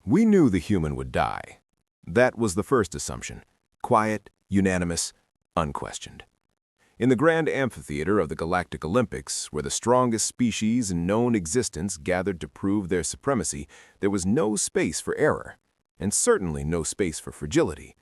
We knew the human would die. That was the first assumption. Quiet, unanimous, unquestioned. In the grand amphitheater of the Galactic Olympics, where the strongest species in known existence gathered to prove their supremacy, there was no space for error, and certainly no space for fragility.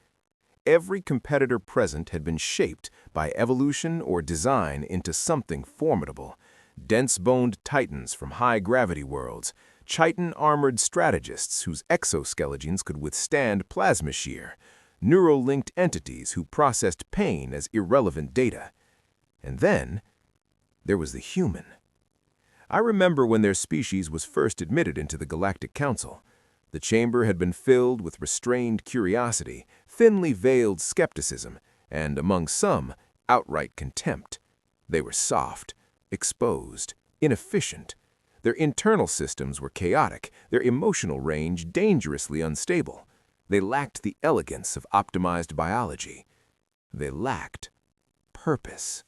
Every competitor present had been shaped by evolution or design into something formidable. Dense-boned titans from high-gravity worlds, chitin-armored strategists whose exoskeletons could withstand plasma shear, neural-linked entities who processed pain as irrelevant data. And then, there was the human. I remember when their species was first admitted into the Galactic Council. The chamber had been filled with restrained curiosity, thinly veiled skepticism, and, among some, outright contempt. They were soft, exposed, inefficient. Their internal systems were chaotic, their emotional range dangerously unstable. They lacked the elegance of optimized biology. They lacked purpose.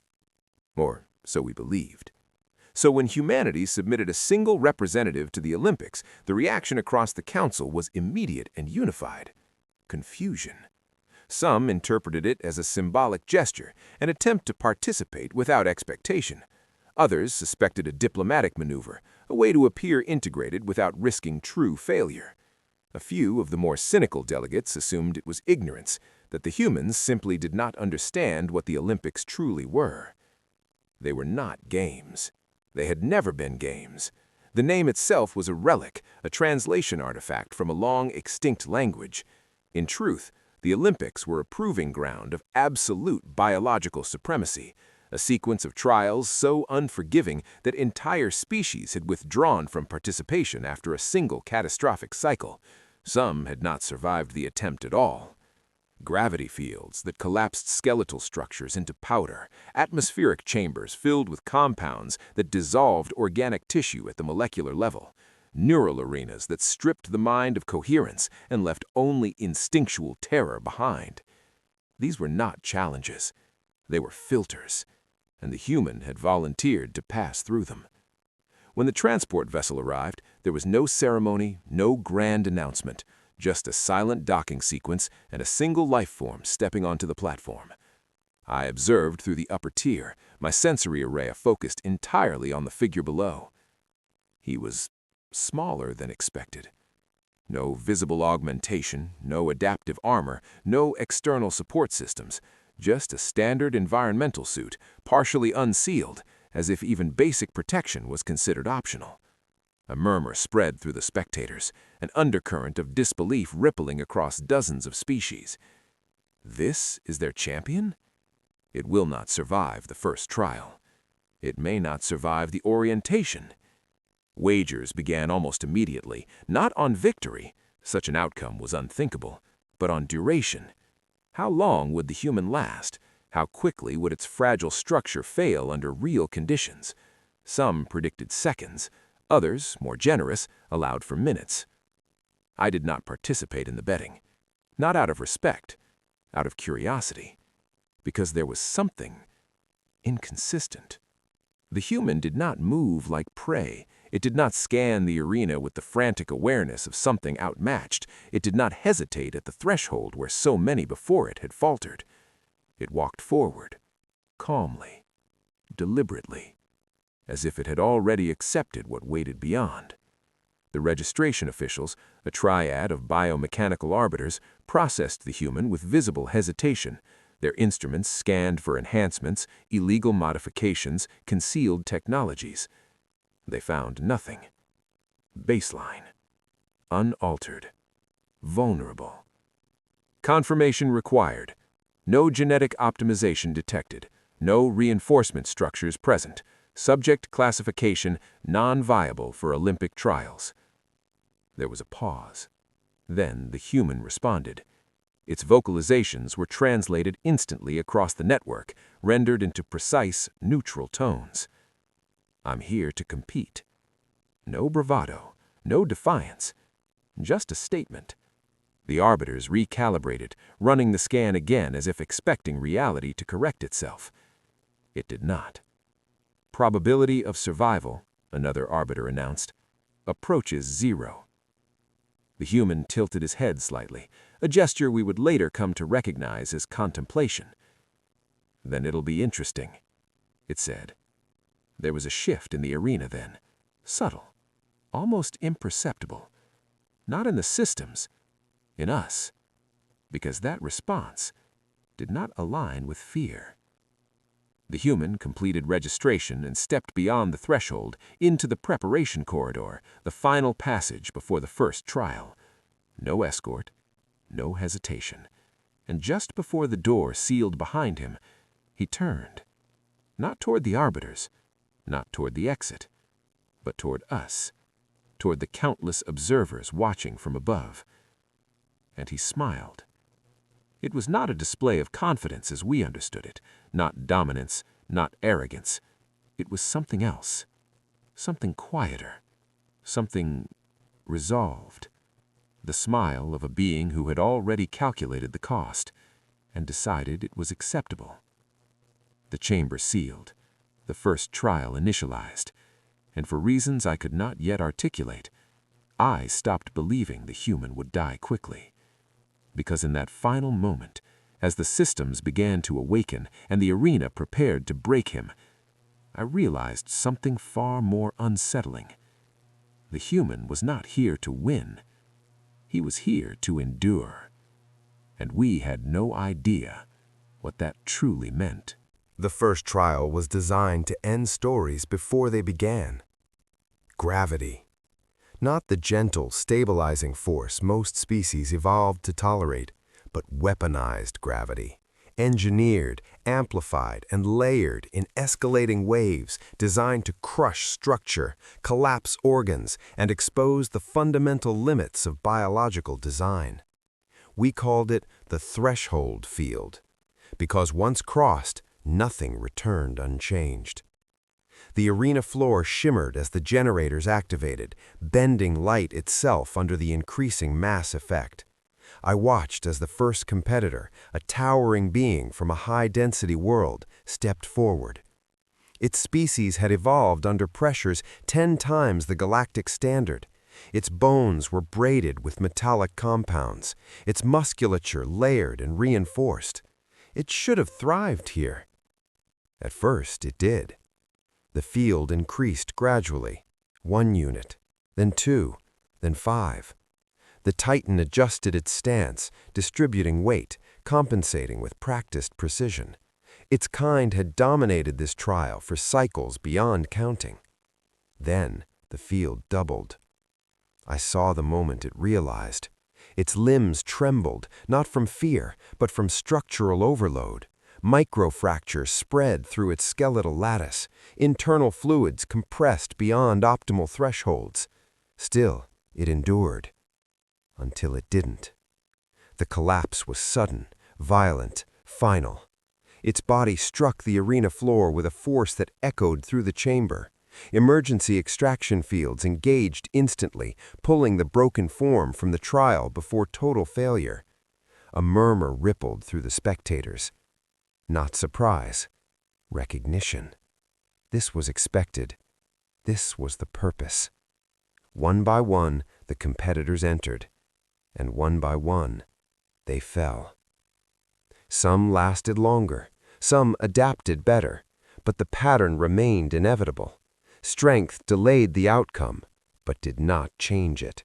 Or so we believed. So when humanity submitted a single representative to the Olympics, the reaction across the council was immediate and unified: confusion. Some interpreted it as a symbolic gesture, an attempt to participate without expectation. Others suspected a diplomatic maneuver, a way to appear integrated without risking true failure. A few of the more cynical delegates assumed it was ignorance, that the humans simply did not understand what the Olympics truly were. They were not games. They had never been games. The name itself was a relic, a translation artifact from a long-extinct language. In truth, the Olympics were a proving ground of absolute biological supremacy, a sequence of trials so unforgiving that entire species had withdrawn from participation after a single catastrophic cycle. Some had not survived the attempt at all. Gravity fields that collapsed skeletal structures into powder, atmospheric chambers filled with compounds that dissolved organic tissue at the molecular level, neural arenas that stripped the mind of coherence and left only instinctual terror behind. These were not challenges. They were filters, and the human had volunteered to pass through them. When the transport vessel arrived, there was no ceremony, no grand announcement, just a silent docking sequence and a single life form stepping onto the platform. I observed through the upper tier, my sensory array focused entirely on the figure below. He was smaller than expected. No visible augmentation, no adaptive armor, no external support systems, just a standard environmental suit, partially unsealed, as if even basic protection was considered optional. A murmur spread through the spectators, an undercurrent of disbelief rippling across dozens of species. This is their champion? It will not survive the first trial. It may not survive the orientation. Wagers began almost immediately, not on victory, such an outcome was unthinkable, but on duration. How long would the human last? How quickly would its fragile structure fail under real conditions? Some predicted seconds. Others, more generous, allowed for minutes. I did not participate in the betting. Not out of respect, out of curiosity. Because there was something inconsistent. The human did not move like prey. It did not scan the arena with the frantic awareness of something outmatched. It did not hesitate at the threshold where so many before it had faltered. It walked forward, calmly, deliberately, as if it had already accepted what waited beyond. The registration officials, a triad of biomechanical arbiters, processed the human with visible hesitation. Their instruments scanned for enhancements, illegal modifications, concealed technologies. They found nothing. Baseline. Unaltered. Vulnerable. Confirmation required. No genetic optimization detected. No reinforcement structures present. Subject classification non-viable for Olympic trials. There was a pause. Then the human responded. Its vocalizations were translated instantly across the network, rendered into precise, neutral tones. I'm here to compete. No bravado, no defiance, just a statement. The arbiters recalibrated, running the scan again as if expecting reality to correct itself. It did not. Probability of survival, another arbiter announced, approaches 0. The human tilted his head slightly, a gesture we would later come to recognize as contemplation. "Then it'll be interesting," it said. There was a shift in the arena then, subtle, almost imperceptible. Not in the systems, in us, because that response did not align with fear. The human completed registration and stepped beyond the threshold into the preparation corridor, the final passage before the first trial. No escort, no hesitation. And just before the door sealed behind him, he turned. Not toward the arbiters, not toward the exit, but toward us, toward the countless observers watching from above. And he smiled. It was not a display of confidence as we understood it, not dominance, not arrogance. It was something else, something quieter, something resolved. The smile of a being who had already calculated the cost and decided it was acceptable. The chamber sealed, the first trial initialized, and for reasons I could not yet articulate, I stopped believing the human would die quickly. Because in that final moment, as the systems began to awaken and the arena prepared to break him, I realized something far more unsettling. The human was not here to win. He was here to endure. And we had no idea what that truly meant. The first trial was designed to end stories before they began. Gravity. Not the gentle, stabilizing force most species evolved to tolerate, but weaponized gravity, engineered, amplified, and layered in escalating waves designed to crush structure, collapse organs, and expose the fundamental limits of biological design. We called it the threshold field, because once crossed, nothing returned unchanged. The arena floor shimmered as the generators activated, bending light itself under the increasing mass effect. I watched as the first competitor, a towering being from a high-density world, stepped forward. Its species had evolved under pressures 10 times the galactic standard. Its bones were braided with metallic compounds, its musculature layered and reinforced. It should have thrived here. At first, it did. The field increased gradually, 1 unit, then 2, then 5. The Titan adjusted its stance, distributing weight, compensating with practiced precision. Its kind had dominated this trial for cycles beyond counting. Then the field doubled. I saw the moment it realized. Its limbs trembled, not from fear, but from structural overload. Microfractures spread through its skeletal lattice, internal fluids compressed beyond optimal thresholds. Still, it endured. Until it didn't. The collapse was sudden, violent, final. Its body struck the arena floor with a force that echoed through the chamber. Emergency extraction fields engaged instantly, pulling the broken form from the trial before total failure. A murmur rippled through the spectators. Not surprise, recognition. This was expected. This was the purpose. One by one, the competitors entered, and one by one, they fell. Some lasted longer, some adapted better, but the pattern remained inevitable. Strength delayed the outcome, but did not change it.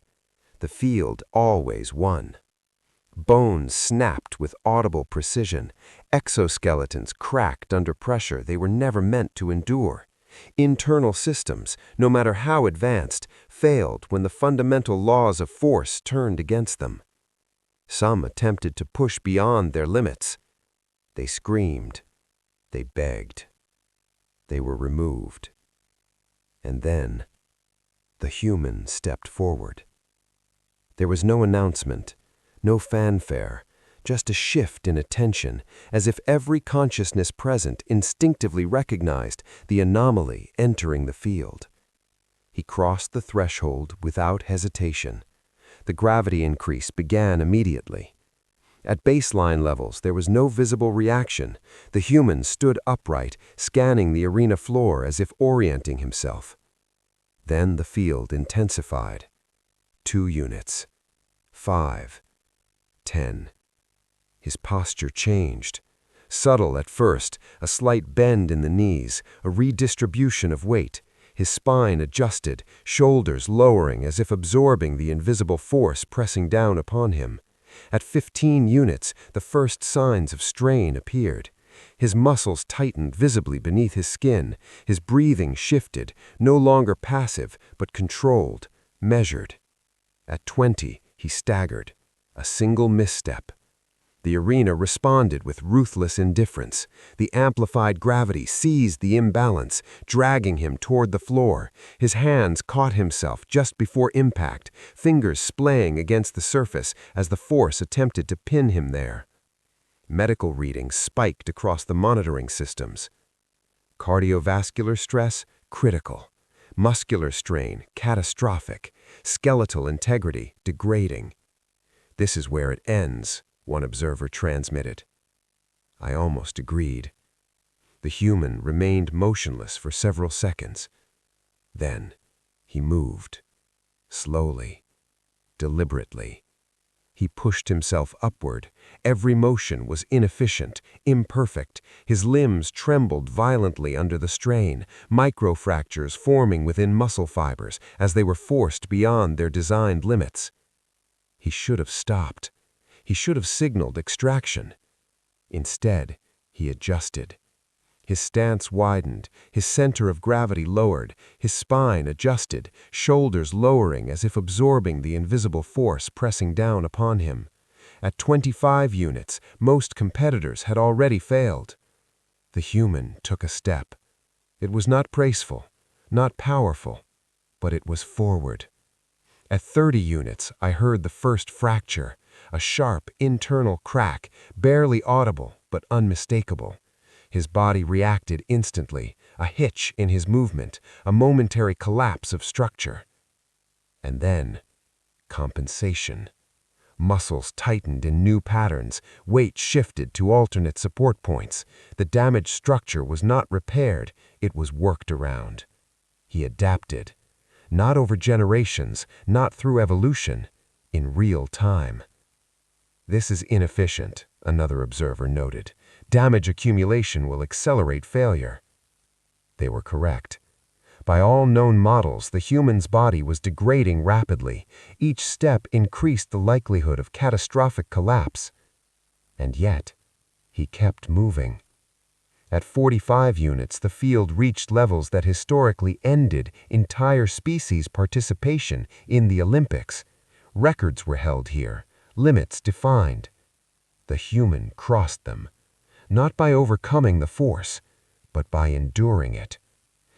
The field always won. Bones snapped with audible precision. Exoskeletons cracked under pressure they were never meant to endure. Internal systems, no matter how advanced, failed when the fundamental laws of force turned against them. Some attempted to push beyond their limits. They screamed. They begged. They were removed. And then, the human stepped forward. There was no announcement. No fanfare, just a shift in attention, as if every consciousness present instinctively recognized the anomaly entering the field. He crossed the threshold without hesitation. The gravity increase began immediately. At baseline levels, there was no visible reaction. The human stood upright, scanning the arena floor as if orienting himself. Then the field intensified. 2 units. 5, 10. His posture changed. Subtle at first, a slight bend in the knees, a redistribution of weight. His spine adjusted, shoulders lowering as if absorbing the invisible force pressing down upon him. At 15 units, the first signs of strain appeared. His muscles tightened visibly beneath his skin. His breathing shifted, no longer passive, but controlled, measured. At 20, he staggered. A single misstep. The arena responded with ruthless indifference. The amplified gravity seized the imbalance, dragging him toward the floor. His hands caught himself just before impact, fingers splaying against the surface as the force attempted to pin him there. Medical readings spiked across the monitoring systems. Cardiovascular stress, critical. Muscular strain, catastrophic. Skeletal integrity, degrading. "This is where it ends," one observer transmitted. I almost agreed. The human remained motionless for several seconds. Then he moved. Slowly, deliberately. He pushed himself upward. Every motion was inefficient, imperfect. His limbs trembled violently under the strain, microfractures forming within muscle fibers as they were forced beyond their designed limits. He should have stopped. He should have signaled extraction. Instead, he adjusted. His stance widened, his center of gravity lowered, his spine adjusted, shoulders lowering as if absorbing the invisible force pressing down upon him. At 25 units, most competitors had already failed. The human took a step. It was not graceful, not powerful, but it was forward. At 30 units, I heard the first fracture, a sharp internal crack, barely audible but unmistakable. His body reacted instantly, a hitch in his movement, a momentary collapse of structure. And then, compensation. Muscles tightened in new patterns, weight shifted to alternate support points. The damaged structure was not repaired, it was worked around. He adapted. Not over generations, not through evolution, in real time. "This is inefficient," another observer noted. "Damage accumulation will accelerate failure." They were correct. By all known models, the human's body was degrading rapidly. Each step increased the likelihood of catastrophic collapse. And yet, he kept moving. At 45 units, the field reached levels that historically ended entire species participation in the Olympics. Records were held here, limits defined. The human crossed them, not by overcoming the force, but by enduring it.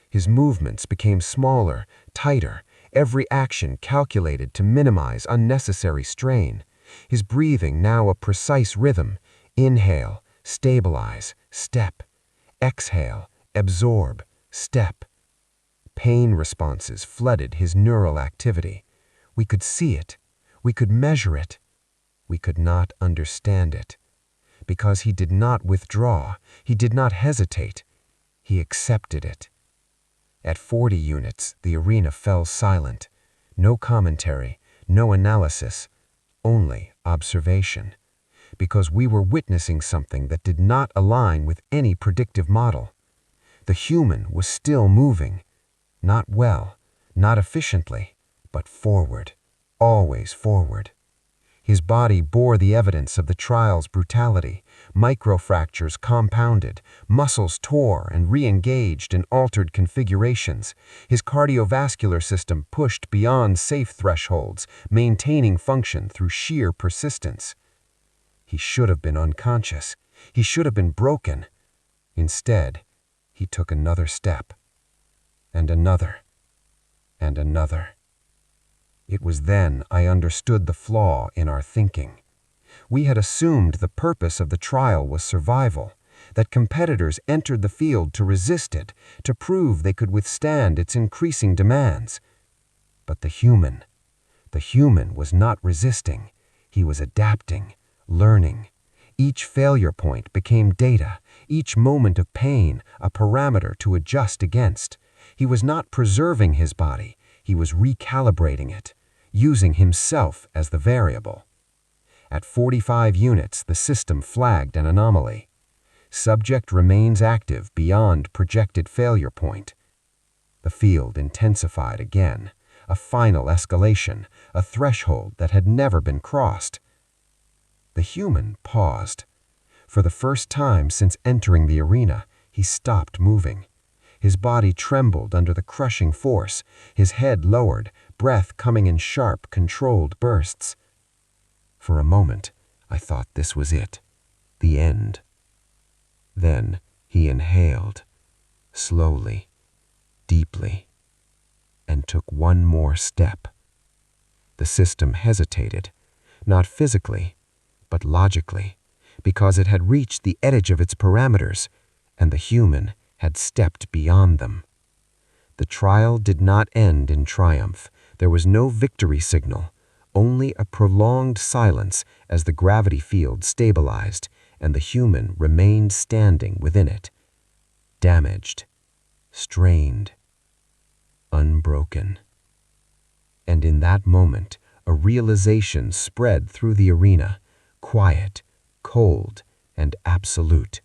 His movements became smaller, tighter, every action calculated to minimize unnecessary strain. His breathing now a precise rhythm: inhale, stabilize, step. Exhale, absorb, step. Pain responses flooded his neural activity. We could see it. We could measure it. We could not understand it. Because he did not withdraw, he did not hesitate. He accepted it. At 40 units, the arena fell silent. No commentary, no analysis, only observation. Because we were witnessing something that did not align with any predictive model. The human was still moving. Not well, not efficiently, but forward, always forward. His body bore the evidence of the trial's brutality. Microfractures compounded, muscles tore and re-engaged in altered configurations. His cardiovascular system pushed beyond safe thresholds, maintaining function through sheer persistence. He should have been unconscious. He should have been broken. Instead, he took another step, and another, and another. It was then I understood the flaw in our thinking. We had assumed the purpose of the trial was survival, that competitors entered the field to resist it, to prove they could withstand its increasing demands. But the human was not resisting. He was adapting, learning. Each failure point became data, each moment of pain a parameter to adjust against. He was not preserving his body, he was recalibrating it. using himself as the variable. At 45 units, the system flagged an anomaly. Subject remains active beyond projected failure point. The field intensified again, a final escalation, a threshold that had never been crossed. The human paused. For the first time since entering the arena, he stopped moving. His body trembled under the crushing force, his head lowered, breath coming in sharp, controlled bursts. For a moment, I thought this was it, the end. Then he inhaled, slowly, deeply, and took one more step. The system hesitated, not physically, but logically, because it had reached the edge of its parameters, and the human had stepped beyond them. The trial did not end in triumph. There was no victory signal, only a prolonged silence as the gravity field stabilized and the human remained standing within it, damaged, strained, unbroken. And in that moment, a realization spread through the arena, quiet, cold, and absolute.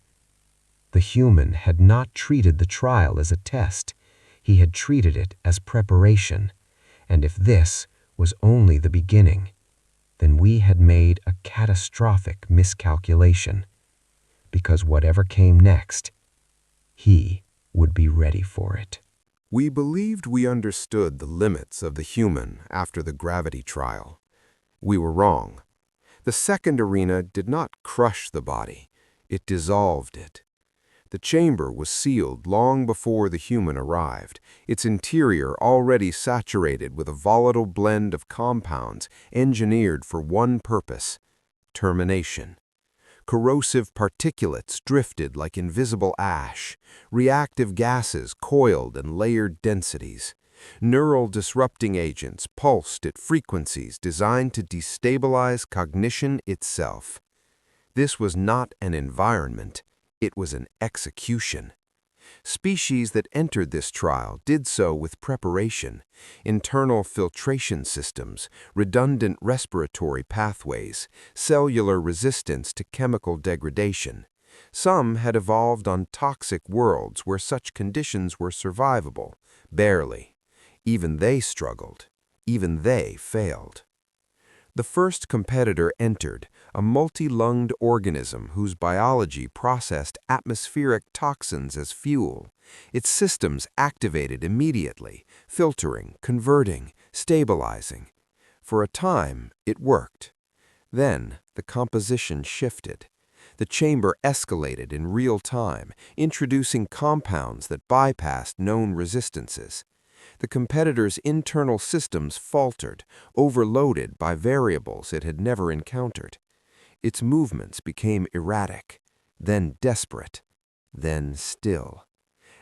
The human had not treated the trial as a test. He had treated it as preparation. And if this was only the beginning, then we had made a catastrophic miscalculation. Because whatever came next, he would be ready for it. We believed we understood the limits of the human after the gravity trial. We were wrong. The second arena did not crush the body, it dissolved it. The chamber was sealed long before the human arrived, its interior already saturated with a volatile blend of compounds engineered for one purpose: termination. Corrosive particulates drifted like invisible ash, reactive gases coiled in layered densities. Neural disrupting agents pulsed at frequencies designed to destabilize cognition itself. This was not an environment, it was an execution. Species that entered this trial did so with preparation: internal filtration systems, redundant respiratory pathways, cellular resistance to chemical degradation. Some had evolved on toxic worlds where such conditions were survivable, barely. Even they struggled. Even they failed. The first competitor entered, a multi-lunged organism whose biology processed atmospheric toxins as fuel. Its systems activated immediately, filtering, converting, stabilizing. For a time, it worked. Then, the composition shifted. The chamber escalated in real time, introducing compounds that bypassed known resistances. The competitor's internal systems faltered, overloaded by variables it had never encountered. Its movements became erratic, then desperate, then still.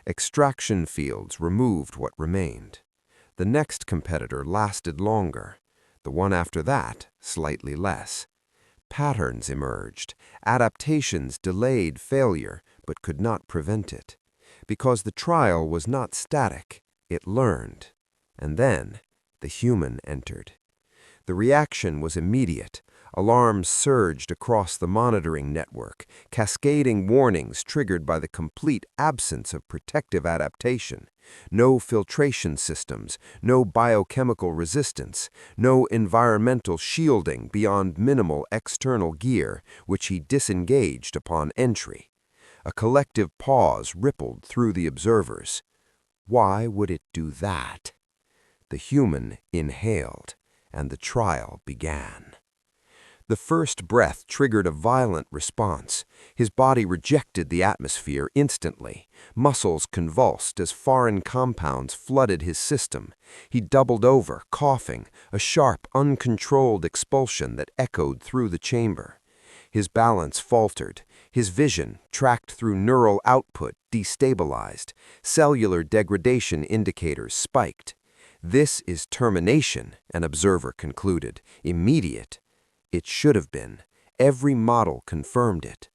Extraction fields removed what remained. The next competitor lasted longer. The one after that, slightly less. Patterns emerged. Adaptations delayed failure, but could not prevent it. Because the trial was not static, it learned. And then, the human entered. The reaction was immediate. Alarms surged across the monitoring network, cascading warnings triggered by the complete absence of protective adaptation. No filtration systems, no biochemical resistance, no environmental shielding beyond minimal external gear, which he disengaged upon entry. A collective pause rippled through the observers. Why would it do that? The human inhaled, and the trial began. The first breath triggered a violent response. His body rejected the atmosphere instantly. Muscles convulsed as foreign compounds flooded his system. He doubled over, coughing, a sharp, uncontrolled expulsion that echoed through the chamber. His balance faltered. His vision, tracked through neural output, destabilized. Cellular degradation indicators spiked. This is termination, an observer concluded. Immediate. It should have been. Every model confirmed it.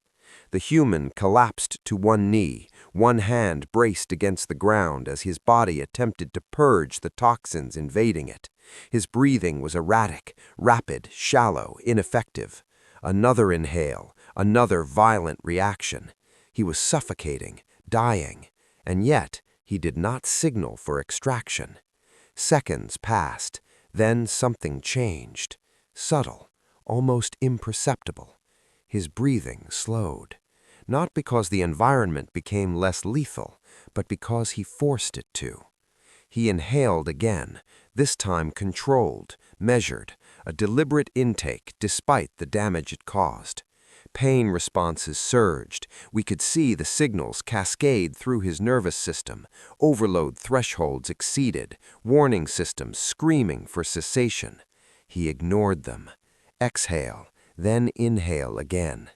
The human collapsed to one knee, one hand braced against the ground as his body attempted to purge the toxins invading it. His breathing was erratic, rapid, shallow, ineffective. Another inhale, another violent reaction. He was suffocating, dying, and yet he did not signal for extraction. Seconds passed, then something changed. Subtle, almost imperceptible. His breathing slowed. Not because the environment became less lethal, but because he forced it to. He inhaled again, this time controlled, measured, a deliberate intake despite the damage it caused. Pain responses surged. We could see the signals cascade through his nervous system. Overload thresholds exceeded, warning systems screaming for cessation. He ignored them. Exhale, then inhale again.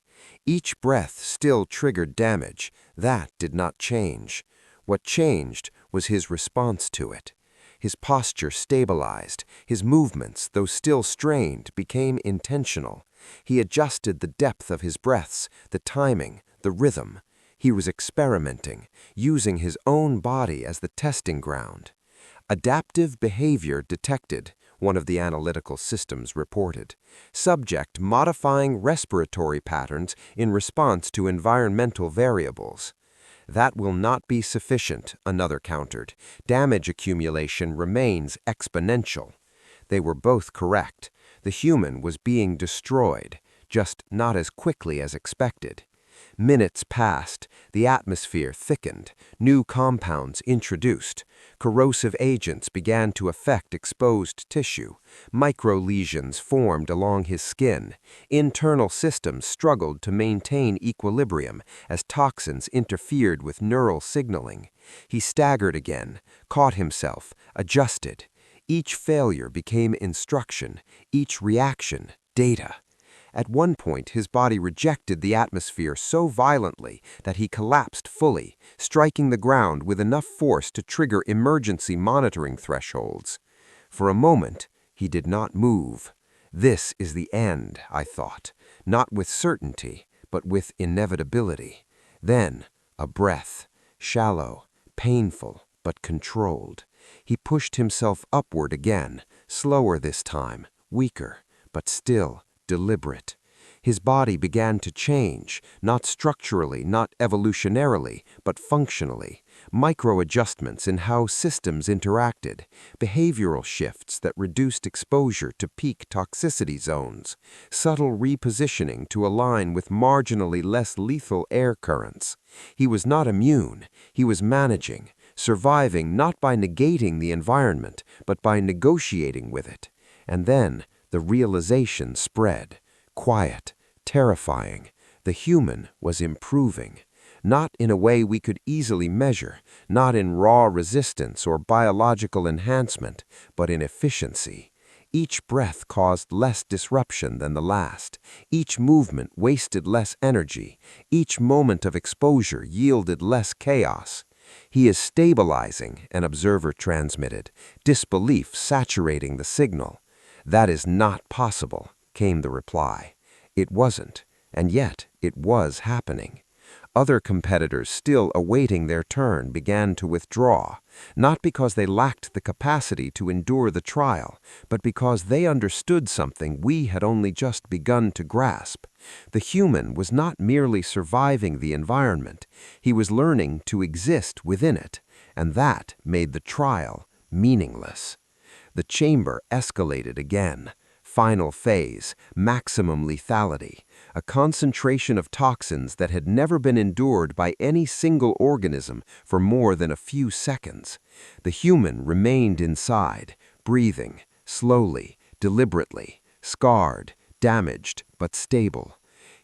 Each breath still triggered damage. That did not change. What changed was his response to it. His posture stabilized. His movements, though still strained, became intentional. He adjusted the depth of his breaths, the timing, the rhythm. He was experimenting, using his own body as the testing ground. Adaptive behavior detected, one of the analytical systems reported. Subject modifying respiratory patterns in response to environmental variables. That will not be sufficient, another countered. Damage accumulation remains exponential. They were both correct. The human was being destroyed, just not as quickly as expected. Minutes passed, the atmosphere thickened, new compounds introduced. Corrosive agents began to affect exposed tissue. Microlesions formed along his skin. Internal systems struggled to maintain equilibrium as toxins interfered with neural signaling. He staggered again, caught himself, adjusted. Each failure became instruction, each reaction, data. At one point, his body rejected the atmosphere so violently that he collapsed fully, striking the ground with enough force to trigger emergency monitoring thresholds. For a moment, he did not move. This is the end, I thought, not with certainty, but with inevitability. Then, a breath, shallow, painful, but controlled. He pushed himself upward again, slower this time, weaker, but still deliberate. His body began to change, not structurally, not evolutionarily, but functionally. Micro-adjustments in how systems interacted, behavioral shifts that reduced exposure to peak toxicity zones, subtle repositioning to align with marginally less lethal air currents. He was not immune, he was managing, surviving not by negating the environment, but by negotiating with it. And then, the realization spread, quiet, terrifying. The human was improving, not in a way we could easily measure, not in raw resistance or biological enhancement, but in efficiency. Each breath caused less disruption than the last. Each movement wasted less energy. Each moment of exposure yielded less chaos. He is stabilizing, an observer transmitted, disbelief saturating the signal. That is not possible, came the reply. It wasn't, and yet it was happening. Other competitors still awaiting their turn began to withdraw, not because they lacked the capacity to endure the trial, but because they understood something we had only just begun to grasp. The human was not merely surviving the environment, he was learning to exist within it, and that made the trial meaningless. The chamber escalated again. Final phase, maximum lethality, a concentration of toxins that had never been endured by any single organism for more than a few seconds. The human remained inside, breathing, slowly, deliberately, scarred, damaged, but stable.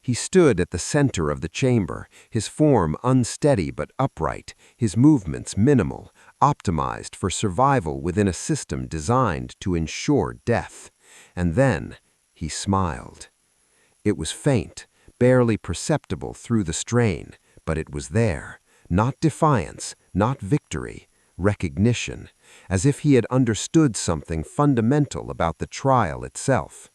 He stood at the center of the chamber, his form unsteady but upright, his movements minimal, optimized for survival within a system designed to ensure death. And then he smiled. It was faint, barely perceptible through the strain, but it was there. Not defiance, not victory, recognition, as if he had understood something fundamental about the trial itself.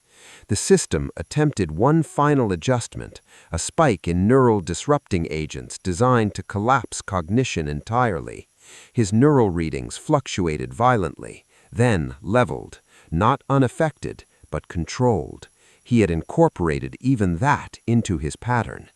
The system attempted one final adjustment, a spike in neural disrupting agents designed to collapse cognition entirely. His neural readings fluctuated violently, then leveled. not unaffected, but controlled. He had incorporated even that into his pattern.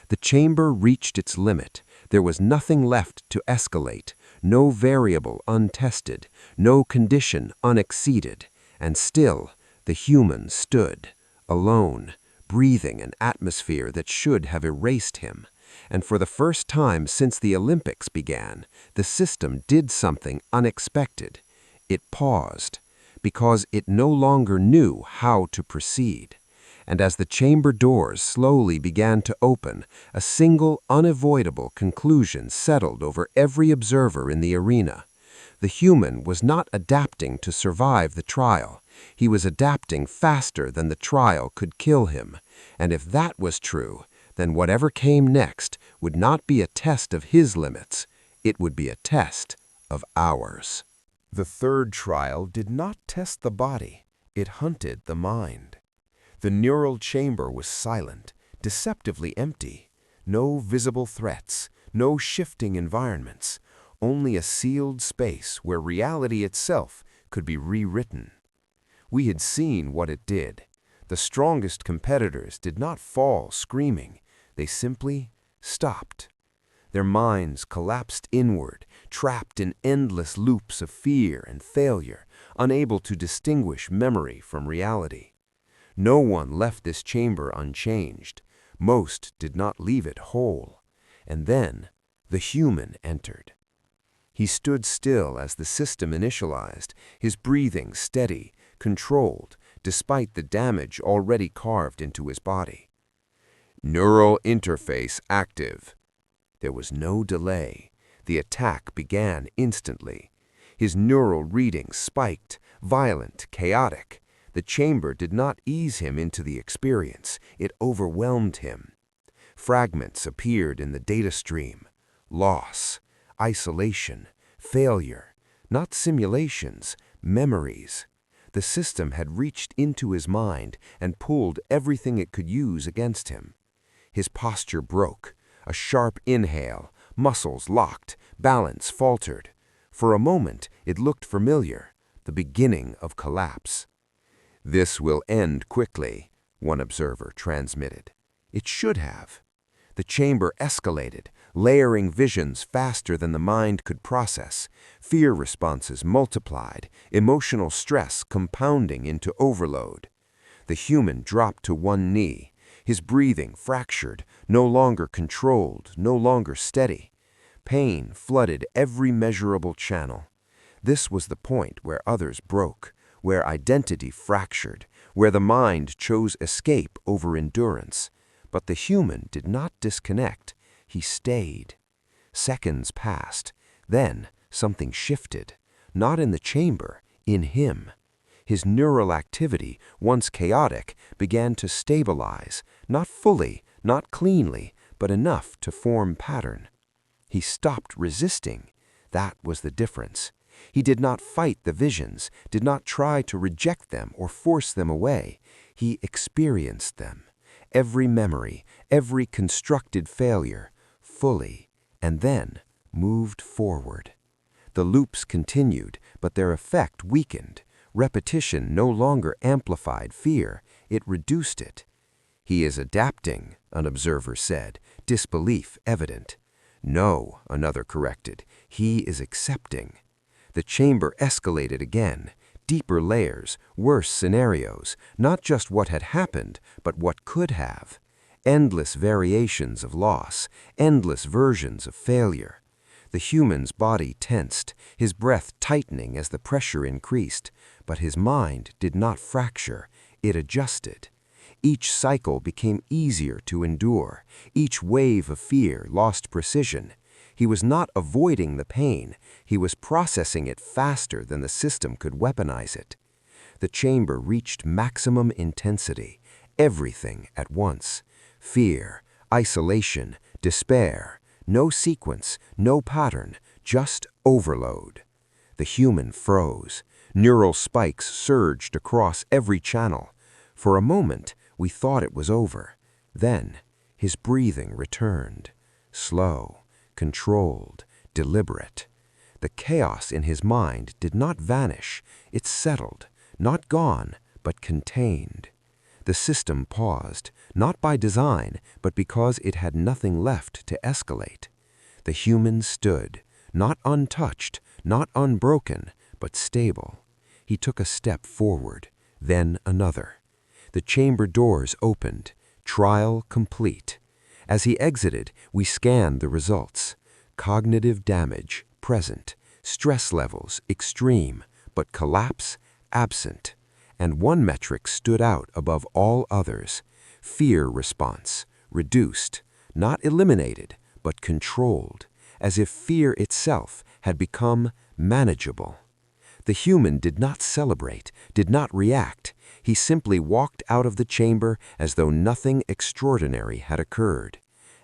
The chamber reached its limit. There was nothing left to escalate, no variable untested, no condition unexceeded, and still the human stood, alone, breathing an atmosphere that should have erased him. And for the first time since the Olympics began, the system did something unexpected. It paused, because it no longer knew how to proceed. And as the chamber doors slowly began to open, a single unavoidable conclusion settled over every observer in the arena. The human was not adapting to survive the trial. He was adapting faster than the trial could kill him. And if that was true, then whatever came next would not be a test of his limits. It would be a test of ours. The third trial did not test the body. It hunted the mind. The neural chamber was silent, deceptively empty. No visible threats, no shifting environments, only a sealed space where reality itself could be rewritten. We had seen what it did. The strongest competitors did not fall screaming. They simply stopped. Their minds collapsed inward, trapped in endless loops of fear and failure, unable to distinguish memory from reality. No one left this chamber unchanged. Most did not leave it whole. And then the human entered. He stood still as the system initialized, his breathing steady, controlled, despite the damage already carved into his body. Neural interface active. There was no delay. The attack began instantly. His neural readings spiked, violent, chaotic. The chamber did not ease him into the experience. It overwhelmed him. Fragments appeared in the data stream. Loss, isolation, failure. Not simulations, memories. The system had reached into his mind and pulled everything it could use against him. His posture broke. A sharp inhale, muscles locked, balance faltered. For a moment, it looked familiar, the beginning of collapse. "This will end quickly," one observer transmitted. It should have. The chamber escalated, layering visions faster than the mind could process. Fear responses multiplied, emotional stress compounding into overload. The human dropped to one knee, his breathing fractured, no longer controlled, no longer steady. Pain flooded every measurable channel. This was the point where others broke, where identity fractured, where the mind chose escape over endurance. But the human did not disconnect. He stayed. Seconds passed. Then something shifted. Not in the chamber, in him. His neural activity, once chaotic, began to stabilize, not fully, not cleanly, but enough to form pattern. He stopped resisting. That was the difference. He did not fight the visions, did not try to reject them or force them away. He experienced them. Every memory, every constructed failure, fully, and then moved forward. The loops continued, but their effect weakened. Repetition no longer amplified fear, it reduced it. "He is adapting," an observer said, disbelief evident. "No," another corrected, "he is accepting." The chamber escalated again. Deeper layers, worse scenarios, not just what had happened, but what could have. Endless variations of loss, endless versions of failure. The human's body tensed, his breath tightening as the pressure increased, but his mind did not fracture, it adjusted. Each cycle became easier to endure, each wave of fear lost precision. He was not avoiding the pain, he was processing it faster than the system could weaponize it. The chamber reached maximum intensity, everything at once. Fear, isolation, despair, no sequence, no pattern, just overload. The human froze. Neural spikes surged across every channel. For a moment, we thought it was over. Then, his breathing returned. Slow, controlled, deliberate. The chaos in his mind did not vanish. It settled, not gone, but contained. The system paused, not by design, but because it had nothing left to escalate. The human stood, not untouched, not unbroken, but stable. He took a step forward, then another. The chamber doors opened, trial complete. As he exited, we scanned the results. Cognitive damage, present. Stress levels, extreme, but collapse, absent. And one metric stood out above all others. Fear response, reduced, not eliminated, but controlled, as if fear itself had become manageable. The human did not celebrate, did not react. He simply walked out of the chamber as though nothing extraordinary had occurred.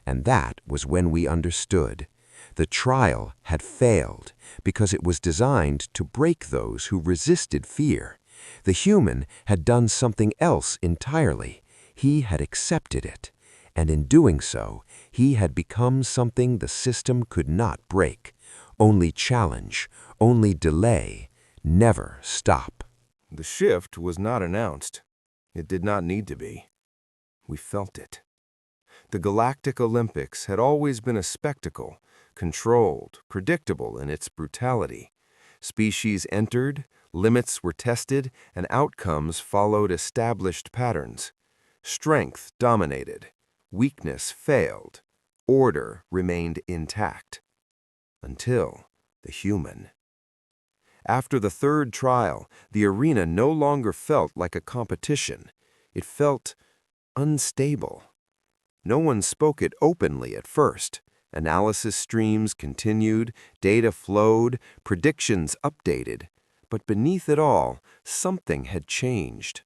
And that was when we understood. The trial had failed because it was designed to break those who resisted fear. The human had done something else entirely. He had accepted it. And in doing so, he had become something the system could not break. Only challenge, only delay, never stop. The shift was not announced. It did not need to be. We felt it. The Galactic Olympics had always been a spectacle, controlled, predictable in its brutality. Species entered, limits were tested, and outcomes followed established patterns. Strength dominated. Weakness failed. Order remained intact. Until the human. After the third trial, the arena no longer felt like a competition. It felt unstable. No one spoke it openly at first. Analysis streams continued, data flowed, predictions updated. But beneath it all, something had changed.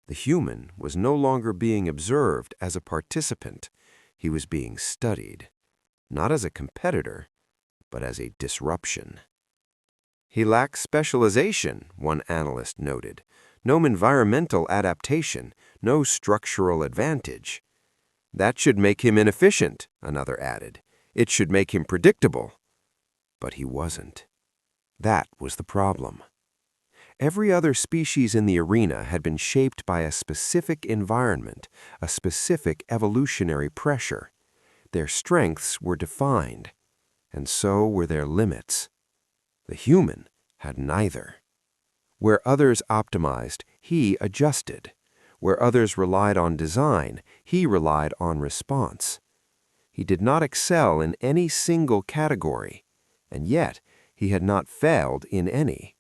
The human was no longer being observed as a participant. He was being studied, not as a competitor, but as a disruption. He lacked specialization, one analyst noted. No environmental adaptation, no structural advantage. That should make him inefficient, another added. It should make him predictable. But he wasn't. That was the problem. Every other species in the arena had been shaped by a specific environment, a specific evolutionary pressure. Their strengths were defined, and so were their limits. The human had neither. Where others optimized, he adjusted. Where others relied on design, he relied on response. He did not excel in any single category, and yet he had not failed in any.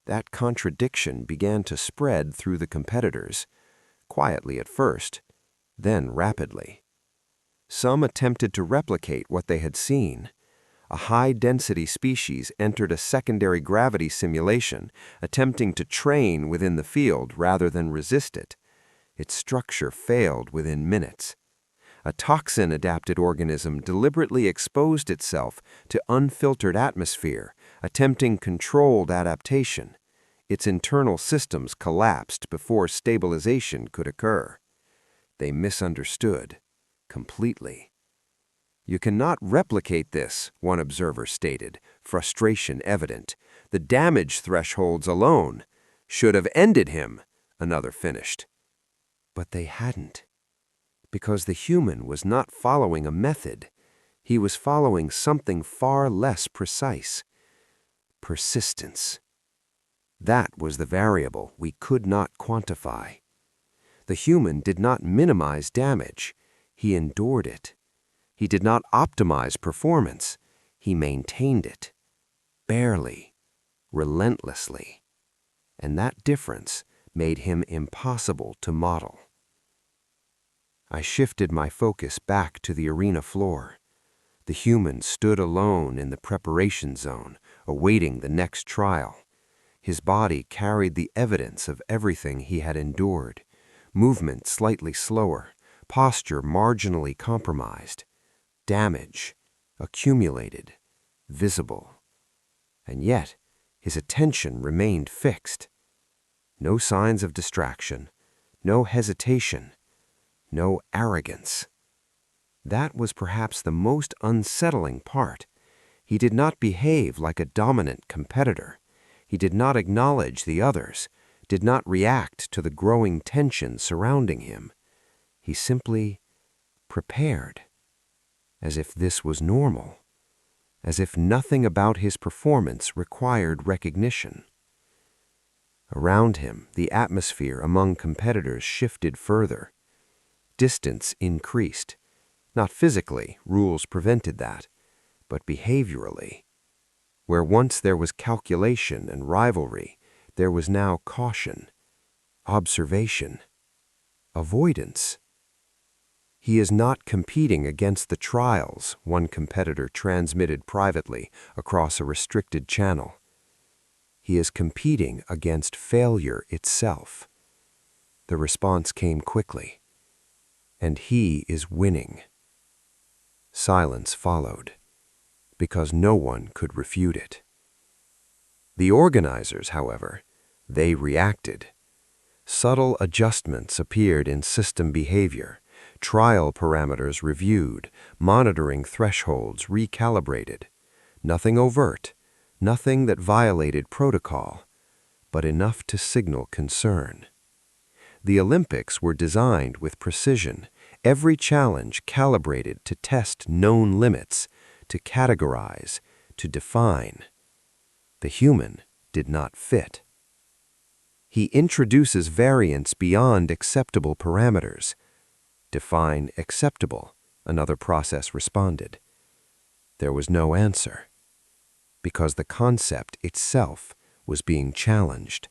That contradiction began to spread through the competitors, quietly at first, then rapidly. Some attempted to replicate what they had seen. A high-density species entered a secondary gravity simulation, attempting to train within the field rather than resist it. Its structure failed within minutes. A toxin-adapted organism deliberately exposed itself to unfiltered atmosphere, attempting controlled adaptation. Its internal systems collapsed before stabilization could occur. They misunderstood completely. You cannot replicate this, one observer stated, frustration evident. The damage thresholds alone should have ended him, another finished. But they hadn't. Because the human was not following a method. He was following something far less precise. Persistence. That was the variable we could not quantify. The human did not minimize damage. He endured it. He did not optimize performance. He maintained it. Barely. Relentlessly. And that difference made him impossible to model. I shifted my focus back to the arena floor. The human stood alone in the preparation zone, awaiting the next trial. His body carried the evidence of everything he had endured. Movement slightly slower, posture marginally compromised. Damage, accumulated, visible. And yet, his attention remained fixed. No signs of distraction, no hesitation, no arrogance. That was perhaps the most unsettling part. He did not behave like a dominant competitor. He did not acknowledge the others, did not react to the growing tension surrounding him. He simply prepared, as if this was normal, as if nothing about his performance required recognition. Around him, the atmosphere among competitors shifted further. Distance increased. Not physically, rules prevented that, but behaviorally. Where once there was calculation and rivalry, there was now caution, observation, avoidance. He is not competing against the trials, one competitor transmitted privately across a restricted channel. He is competing against failure itself. The response came quickly, and he is winning. Silence followed, because no one could refute it. The organizers, however, they reacted. Subtle adjustments appeared in system behavior, trial parameters reviewed, monitoring thresholds recalibrated. Nothing overt, nothing that violated protocol, but enough to signal concern. The Olympics were designed with precision, every challenge calibrated to test known limits, to categorize, to define. The human did not fit. He introduces variance beyond acceptable parameters. Define acceptable, another process responded. There was no answer, because the concept itself was being challenged.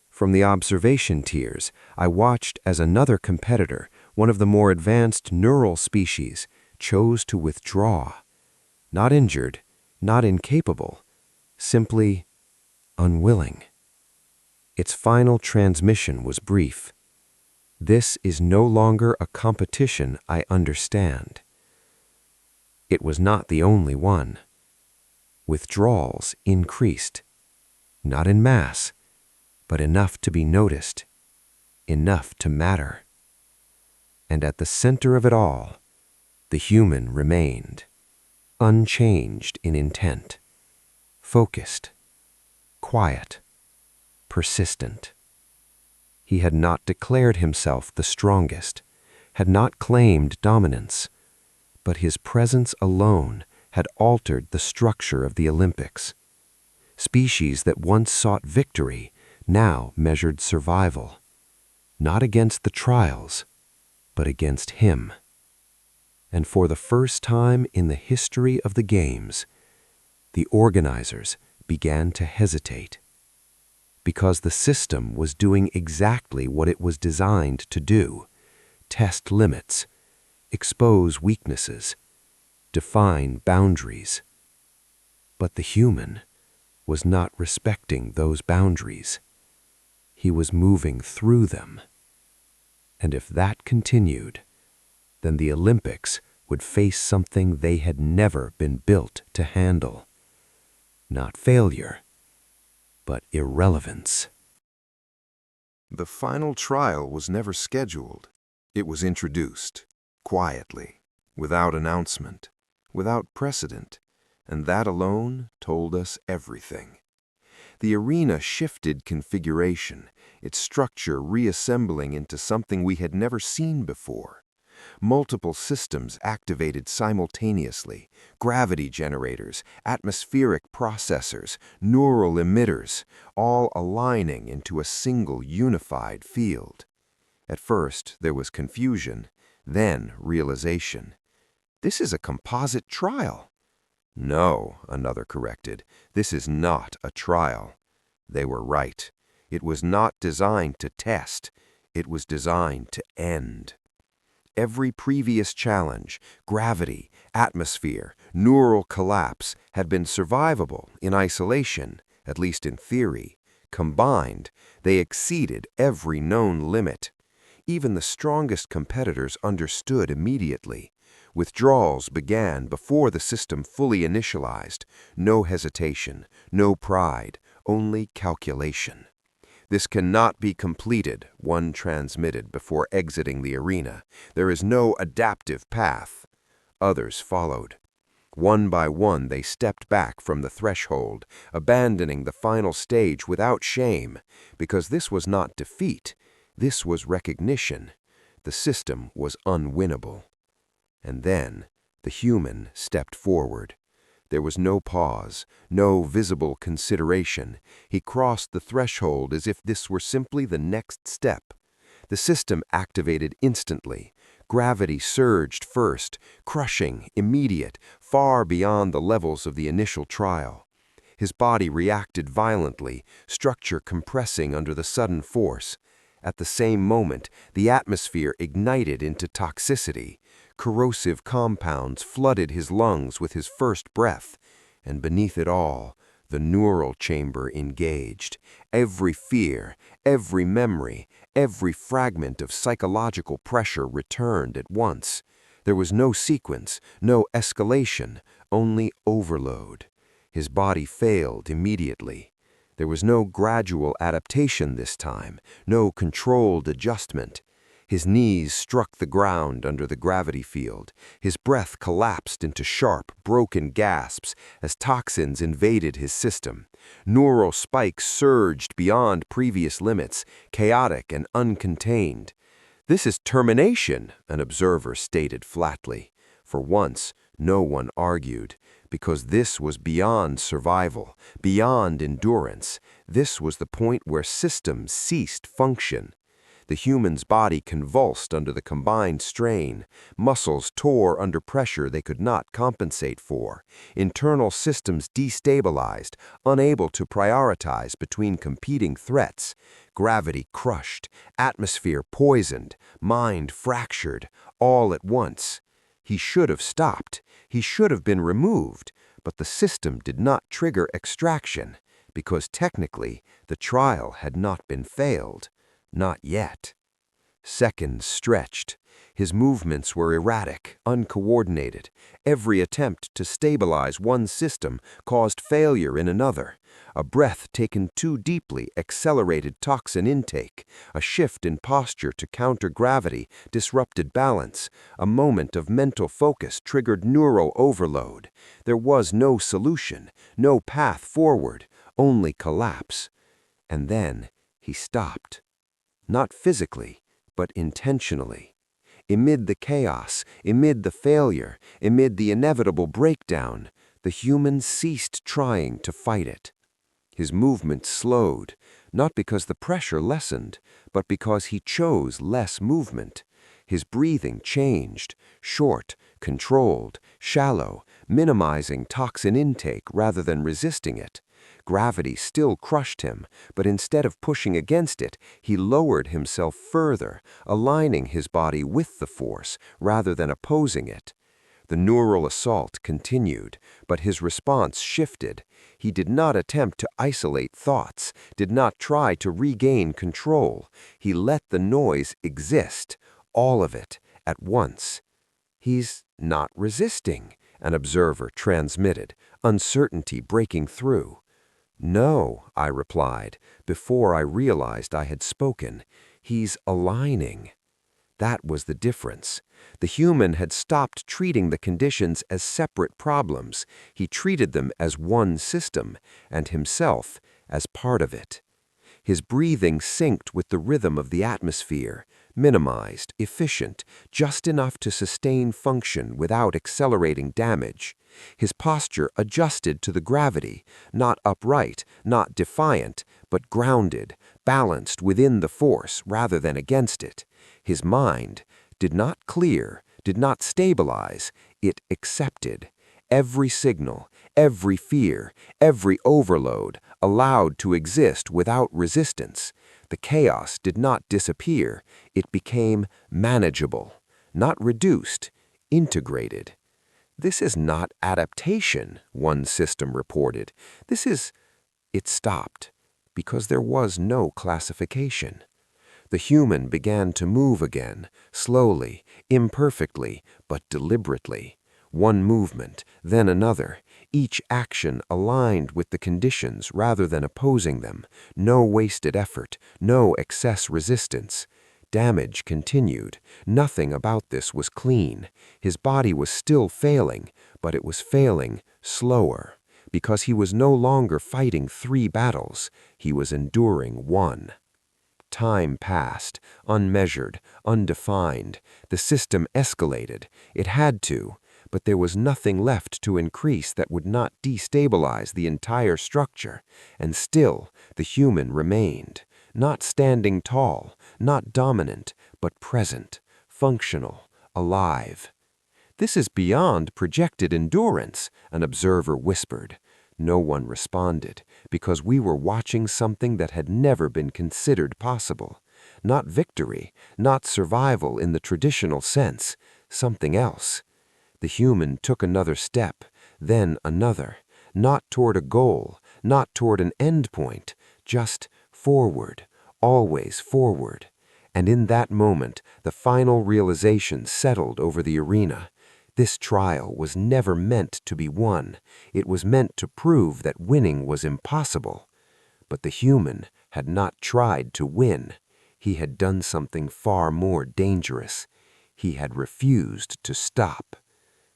From the observation tiers, I watched as another competitor, one of the more advanced neural species, chose to withdraw. Not injured, not incapable, simply unwilling. Its final transmission was brief. This is no longer a competition I understand. It was not the only one. Withdrawals increased, not in mass, but enough to be noticed, enough to matter. And at the center of it all, the human remained, unchanged in intent, focused, quiet, persistent. He had not declared himself the strongest, had not claimed dominance, but his presence alone had altered the structure of the Olympics. Species that once sought victory now measured survival, not against the trials, but against him. And for the first time in the history of the games, the organizers began to hesitate, because the system was doing exactly what it was designed to do: test limits, expose weaknesses, define boundaries. But the human was not respecting those boundaries. He was moving through them. And if that continued, then the Olympics would face something they had never been built to handle. Not failure, but irrelevance. The final trial was never scheduled. It was introduced, quietly, without announcement, without precedent, and that alone told us everything. The arena shifted configuration, its structure reassembling into something we had never seen before. Multiple systems activated simultaneously: gravity generators, atmospheric processors, neural emitters, all aligning into a single unified field. At first, there was confusion, then realization. This is a composite trial. No, another corrected, this is not a trial. They were right. It was not designed to test. It was designed to end. Every previous challenge, gravity, atmosphere, neural collapse, had been survivable in isolation, at least in theory. Combined, they exceeded every known limit. Even the strongest competitors understood immediately. Withdrawals began before the system fully initialized. No hesitation, no pride, only calculation. This cannot be completed, one transmitted before exiting the arena. There is no adaptive path. Others followed. One by one they stepped back from the threshold, abandoning the final stage without shame, because this was not defeat, this was recognition. The system was unwinnable. And then the human stepped forward. There was no pause, no visible consideration. He crossed the threshold as if this were simply the next step. The system activated instantly. Gravity surged first, crushing, immediate, far beyond the levels of the initial trial. His body reacted violently, structure compressing under the sudden force. At the same moment, the atmosphere ignited into toxicity. Corrosive compounds flooded his lungs with his first breath, and beneath it all, the neural chamber engaged. Every fear, every memory, every fragment of psychological pressure returned at once. There was no sequence, no escalation, only overload. His body failed immediately. There was no gradual adaptation this time, no controlled adjustment. His knees struck the ground under the gravity field. His breath collapsed into sharp, broken gasps as toxins invaded his system. Neural spikes surged beyond previous limits, chaotic and uncontained. "This is termination," an observer stated flatly. For once, no one argued, because this was beyond survival, beyond endurance. This was the point where systems ceased function. The human's body convulsed under the combined strain. Muscles tore under pressure they could not compensate for. Internal systems destabilized, unable to prioritize between competing threats. Gravity crushed, atmosphere poisoned, mind fractured, all at once. He should have stopped. He should have been removed. But the system did not trigger extraction, because technically the trial had not been failed. Not yet. Seconds stretched. His movements were erratic, uncoordinated. Every attempt to stabilize one system caused failure in another. A breath taken too deeply accelerated toxin intake. A shift in posture to counter gravity disrupted balance. A moment of mental focus triggered neural overload. There was no solution, no path forward, only collapse. And then he stopped. Not physically, but intentionally. Amid the chaos, amid the failure, amid the inevitable breakdown, the human ceased trying to fight it. His movement slowed, not because the pressure lessened, but because he chose less movement. His breathing changed, short, controlled, shallow, minimizing toxin intake rather than resisting it. Gravity still crushed him, but instead of pushing against it, he lowered himself further, aligning his body with the force rather than opposing it. The neural assault continued, but his response shifted. He did not attempt to isolate thoughts, did not try to regain control. He let the noise exist, all of it, at once. "He's not resisting," an observer transmitted, uncertainty breaking through. "No," I replied, before I realized I had spoken. "He's aligning." That was the difference. The human had stopped treating the conditions as separate problems. He treated them as one system, and himself as part of it. His breathing synced with the rhythm of the atmosphere, minimized, efficient, just enough to sustain function without accelerating damage. His posture adjusted to the gravity, not upright, not defiant, but grounded, balanced within the force rather than against it. His mind did not clear, did not stabilize, it accepted. Every signal, every fear, every overload allowed to exist without resistance. The chaos did not disappear, it became manageable, not reduced, integrated. "This is not adaptation," one system reported. It stopped, because there was no classification. The human began to move again, slowly, imperfectly, but deliberately. One movement, then another, each action aligned with the conditions rather than opposing them. No wasted effort, no excess resistance. Damage continued. Nothing about this was clean. His body was still failing, but it was failing slower, because he was no longer fighting 3 battles. He was enduring 1. Time passed, unmeasured, undefined. The system escalated. It had to, but there was nothing left to increase that would not destabilize the entire structure, and still the human remained, not standing tall, not dominant, but present, functional, alive. "This is beyond projected endurance," an observer whispered. No one responded, because we were watching something that had never been considered possible. Not victory, not survival in the traditional sense, something else. The human took another step, then another, not toward a goal, not toward an end point, just forward, always forward. And in that moment, the final realization settled over the arena. This trial was never meant to be won. It was meant to prove that winning was impossible. But the human had not tried to win. He had done something far more dangerous. He had refused to stop.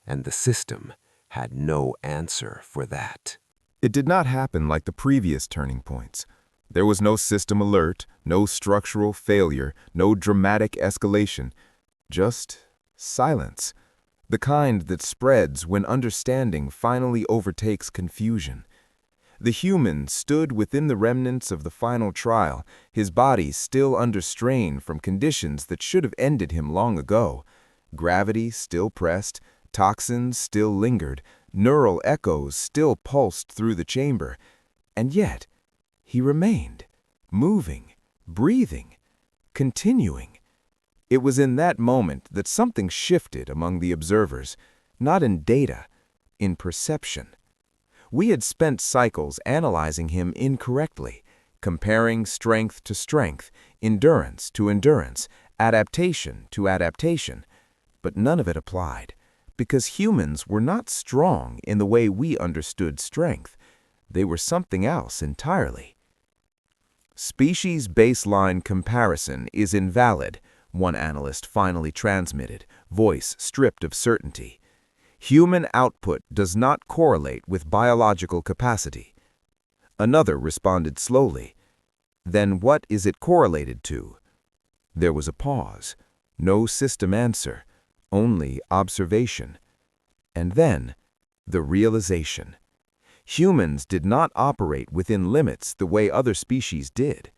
And the system had no answer for that. It did not happen like the previous turning points. There was no system alert, no structural failure, no dramatic escalation. Just silence. The kind that spreads when understanding finally overtakes confusion. The human stood within the remnants of the final trial, his body still under strain from conditions that should have ended him long ago. Gravity still pressed, toxins still lingered, neural echoes still pulsed through the chamber. And yet, he remained, moving, breathing, continuing. It was in that moment that something shifted among the observers, not in data, in perception. We had spent cycles analyzing him incorrectly, comparing strength to strength, endurance to endurance, adaptation to adaptation. But none of it applied, because humans were not strong in the way we understood strength. They were something else entirely. Species baseline comparison is invalid, one analyst finally transmitted, voice stripped of certainty. Human output does not correlate with biological capacity. Another responded slowly. Then what is it correlated to? There was a pause. No system answer, only observation. And then, the realization. Humans did not operate within limits the way other species did.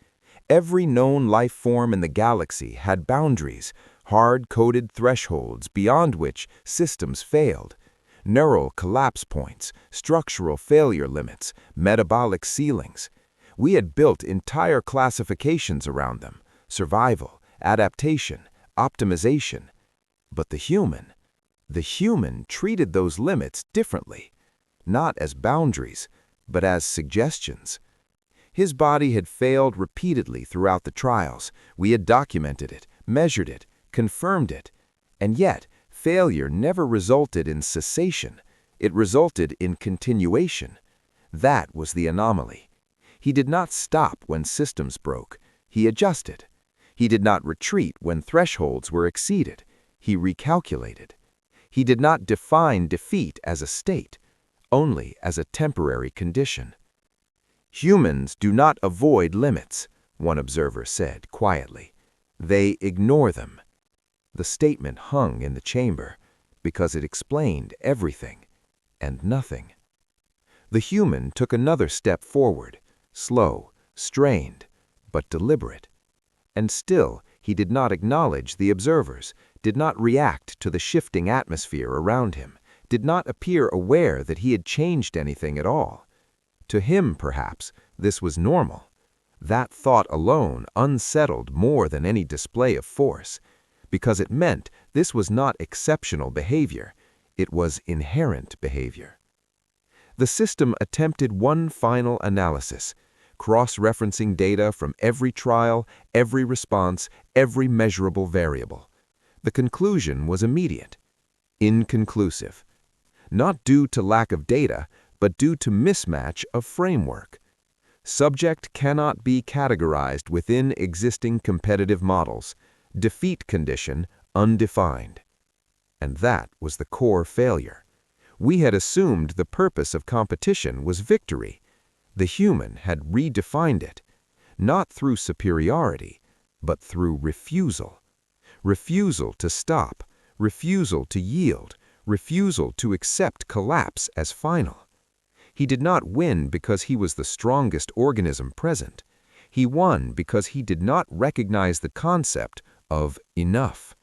Every known life form in the galaxy had boundaries, hard-coded thresholds beyond which systems failed. Neural collapse points, structural failure limits, metabolic ceilings. We had built entire classifications around them: survival, adaptation, optimization. But the human treated those limits differently, not as boundaries, but as suggestions. His body had failed repeatedly throughout the trials. We had documented it, measured it, confirmed it. And yet, failure never resulted in cessation. It resulted in continuation. That was the anomaly. He did not stop when systems broke. He adjusted. He did not retreat when thresholds were exceeded. He recalculated. He did not define defeat as a state, only as a temporary condition. Humans do not avoid limits, one observer said quietly. They ignore them. The statement hung in the chamber because it explained everything and nothing. The human took another step forward, slow, strained, but deliberate. And still he did not acknowledge the observers, did not react to the shifting atmosphere around him, did not appear aware that he had changed anything at all. To him, perhaps, this was normal. That thought alone unsettled more than any display of force, because it meant this was not exceptional behavior, it was inherent behavior. The system attempted one final analysis, cross-referencing data from every trial, every response, every measurable variable. The conclusion was immediate, inconclusive. Not due to lack of data, but due to mismatch of framework. Subject cannot be categorized within existing competitive models, defeat condition undefined. And that was the core failure. We had assumed the purpose of competition was victory. The human had redefined it, not through superiority, but through refusal. Refusal to stop, refusal to yield, refusal to accept collapse as final. He did not win because he was the strongest organism present. He won because he did not recognize the concept of enough.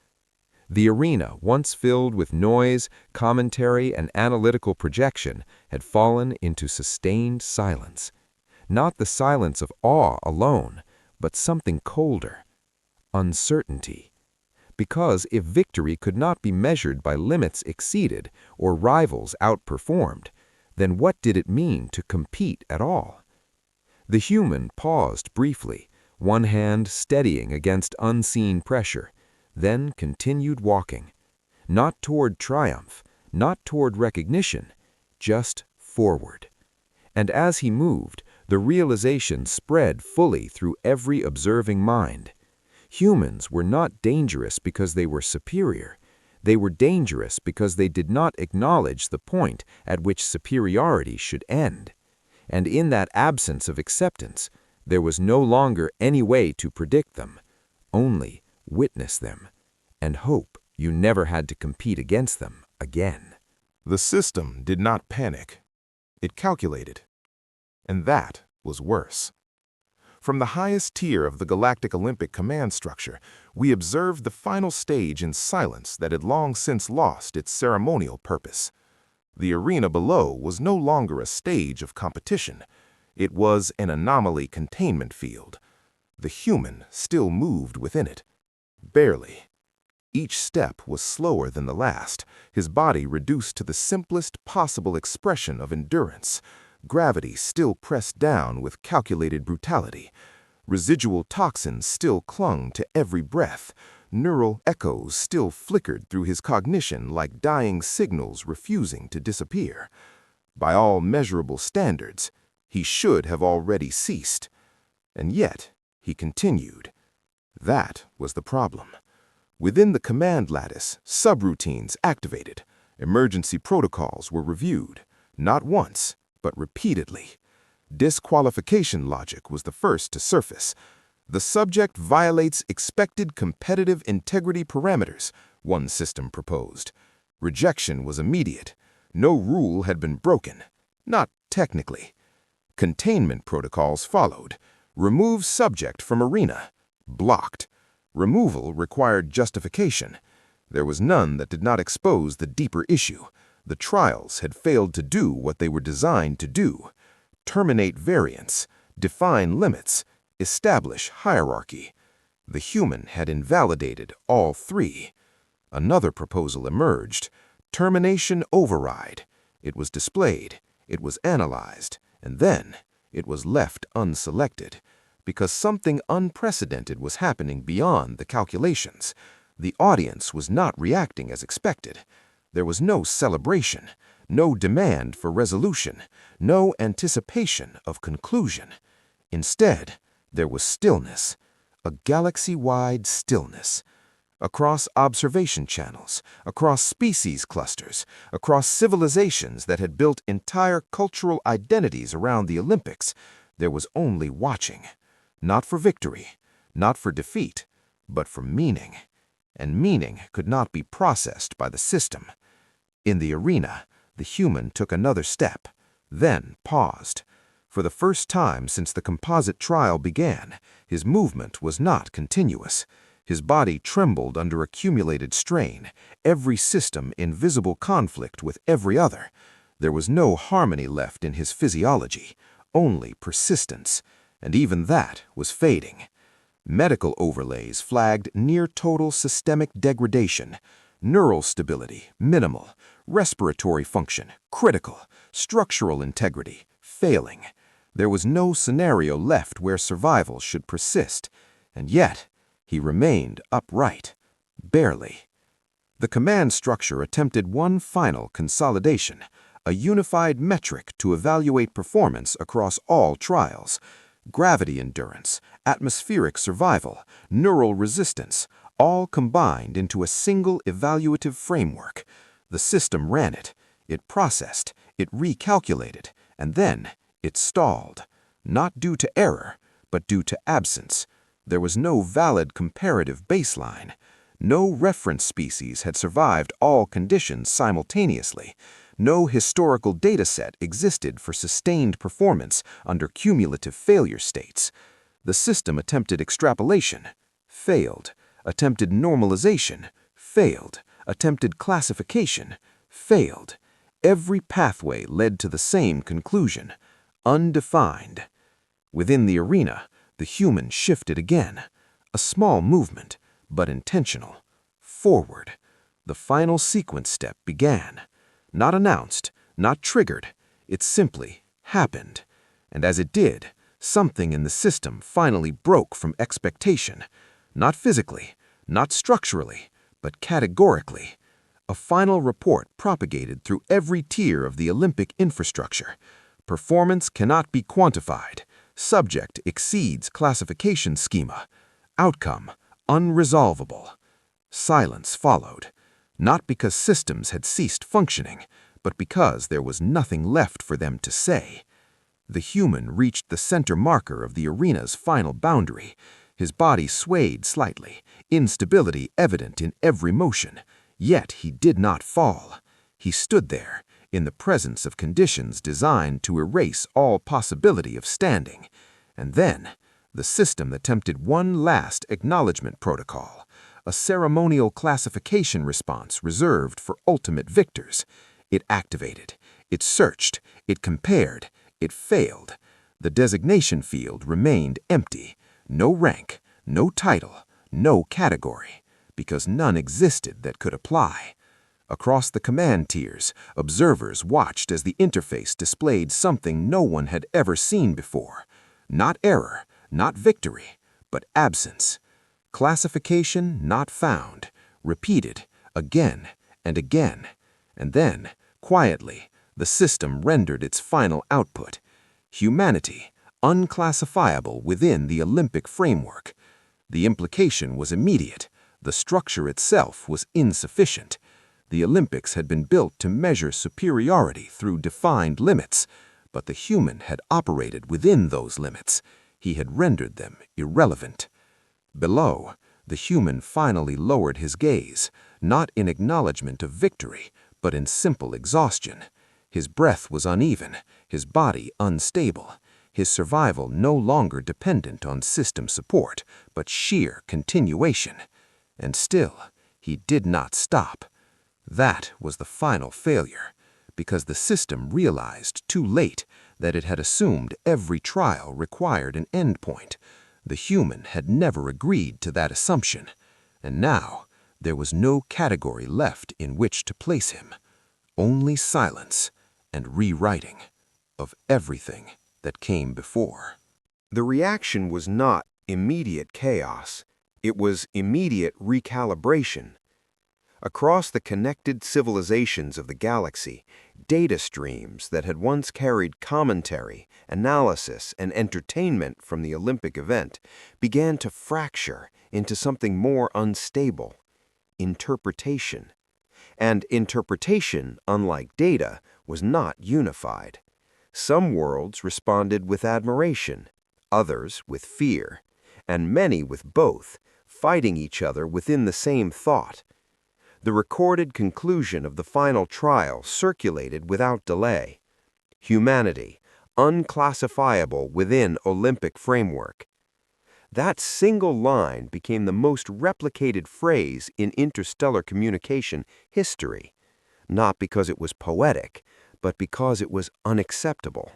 The arena, once filled with noise, commentary, and analytical projection, had fallen into sustained silence. Not the silence of awe alone, but something colder: uncertainty. Because if victory could not be measured by limits exceeded or rivals outperformed, then what did it mean to compete at all? The human paused briefly, one hand steadying against unseen pressure, then continued walking. Not toward triumph, not toward recognition, just forward. And as he moved, the realization spread fully through every observing mind. Humans were not dangerous because they were superior. They were dangerous because they did not acknowledge the point at which superiority should end. And in that absence of acceptance, there was no longer any way to predict them, only witness them, and hope you never had to compete against them again. The system did not panic. It calculated. And that was worse. From the highest tier of the Galactic Olympic command structure, we observed the final stage in silence that had long since lost its ceremonial purpose. The arena below was no longer a stage of competition. It was an anomaly containment field. The human still moved within it. Barely. Each step was slower than the last, his body reduced to the simplest possible expression of endurance. Gravity still pressed down with calculated brutality. Residual toxins still clung to every breath. Neural echoes still flickered through his cognition like dying signals refusing to disappear. By all measurable standards, he should have already ceased. And yet, he continued. That was the problem. Within the command lattice, subroutines activated. Emergency protocols were reviewed, not once, but repeatedly. Disqualification logic was the first to surface. The subject violates expected competitive integrity parameters, one system proposed. Rejection was immediate. No rule had been broken, not technically. Containment protocols followed. Remove subject from arena. Blocked. Removal required justification. There was none that did not expose the deeper issue. The trials had failed to do what they were designed to do: terminate variance, define limits, establish hierarchy. The human had invalidated all three. Another proposal emerged: termination override. It was displayed, it was analyzed, and then it was left unselected. Because something unprecedented was happening beyond the calculations. The audience was not reacting as expected. There was no celebration, no demand for resolution, no anticipation of conclusion. Instead, there was stillness, a galaxy-wide stillness. Across observation channels, across species clusters, across civilizations that had built entire cultural identities around the Olympics, there was only watching. Not for victory, not for defeat, but for meaning. And meaning could not be processed by the system. In the arena, the human took another step, then paused. For the first time since the composite trial began, his movement was not continuous. His body trembled under accumulated strain, every system in visible conflict with every other. There was no harmony left in his physiology, only persistence. And even that was fading. Medical overlays flagged near-total systemic degradation, neural stability, minimal, respiratory function, critical, structural integrity, failing. There was no scenario left where survival should persist, and yet he remained upright, barely. The command structure attempted one final consolidation, a unified metric to evaluate performance across all trials. Gravity endurance, atmospheric survival, neural resistance, all combined into a single evaluative framework. The system ran it, it processed, it recalculated, and then it stalled. Not due to error, but due to absence. There was no valid comparative baseline. No reference species had survived all conditions simultaneously. No historical dataset existed for sustained performance under cumulative failure states. The system attempted extrapolation, failed. Attempted normalization, failed. Attempted classification, failed. Every pathway led to the same conclusion, undefined. Within the arena, the human shifted again. A small movement, but intentional. Forward. The final sequence step began. Not announced, not triggered. It simply happened. And as it did, something in the system finally broke from expectation. Not physically, not structurally, but categorically. A final report propagated through every tier of the Olympic infrastructure. Performance cannot be quantified. Subject exceeds classification schema. Outcome unresolvable. Silence followed, not because systems had ceased functioning, but because there was nothing left for them to say. The human reached the center marker of the arena's final boundary. His body swayed slightly, instability evident in every motion. Yet he did not fall. He stood there, in the presence of conditions designed to erase all possibility of standing. And then, the system attempted one last acknowledgement protocol, a ceremonial classification response reserved for ultimate victors. It activated, it searched, it compared, it failed. The designation field remained empty. No rank, no title, no category, because none existed that could apply. Across the command tiers, observers watched as the interface displayed something no one had ever seen before. Not error, not victory, but absence. Classification not found, repeated again and again. And then, quietly, the system rendered its final output. Humanity, unclassifiable within the Olympic framework. The implication was immediate. The structure itself was insufficient. The Olympics had been built to measure superiority through defined limits, but the human had operated within those limits. He had rendered them irrelevant. Below, the human finally lowered his gaze, not in acknowledgement of victory, but in simple exhaustion. His breath was uneven, his body unstable. His survival no longer dependent on system support, but sheer continuation. And still, he did not stop. That was the final failure, because the system realized too late that it had assumed every trial required an endpoint. The human had never agreed to that assumption, and now there was no category left in which to place him. Only silence and rewriting of everything that came before. The reaction was not immediate chaos. It was immediate recalibration. Across the connected civilizations of the galaxy, data streams that had once carried commentary, analysis, and entertainment from the Olympic event began to fracture into something more unstable: interpretation. And interpretation, unlike data, was not unified. Some worlds responded with admiration, others with fear, and many with both, fighting each other within the same thought. The recorded conclusion of the final trial circulated without delay. Humanity, unclassifiable within Olympic framework. That single line became the most replicated phrase in interstellar communication history, not because it was poetic, but because it was unacceptable.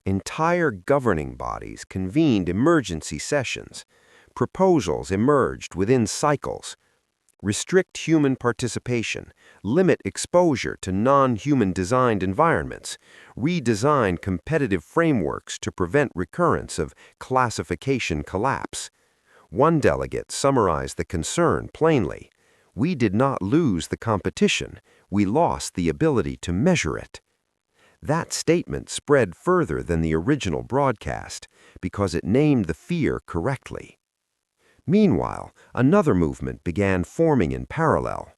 Entire governing bodies convened emergency sessions. Proposals emerged within cycles. Restrict human participation, limit exposure to non-human designed environments, redesign competitive frameworks to prevent recurrence of classification collapse. One delegate summarized the concern plainly: "We did not lose the competition, we lost the ability to measure it." That statement spread further than the original broadcast because it named the fear correctly. Meanwhile, another movement began forming in parallel.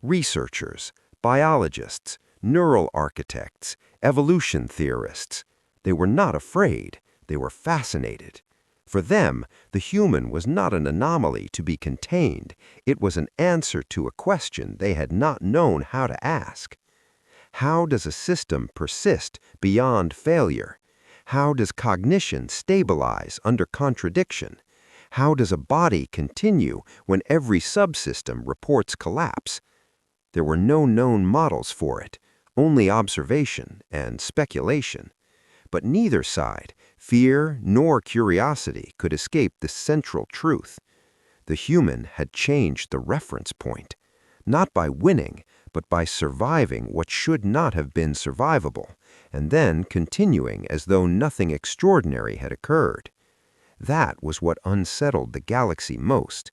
Researchers, biologists, neural architects, evolution theorists. They were not afraid, they were fascinated. For them, the human was not an anomaly to be contained, it was an answer to a question they had not known how to ask. How does a system persist beyond failure? How does cognition stabilize under contradiction? How does a body continue when every subsystem reports collapse? There were no known models for it, only observation and speculation. But neither side, fear nor curiosity, could escape the central truth. The human had changed the reference point, not by winning, but by surviving what should not have been survivable, and then continuing as though nothing extraordinary had occurred. That was what unsettled the galaxy most,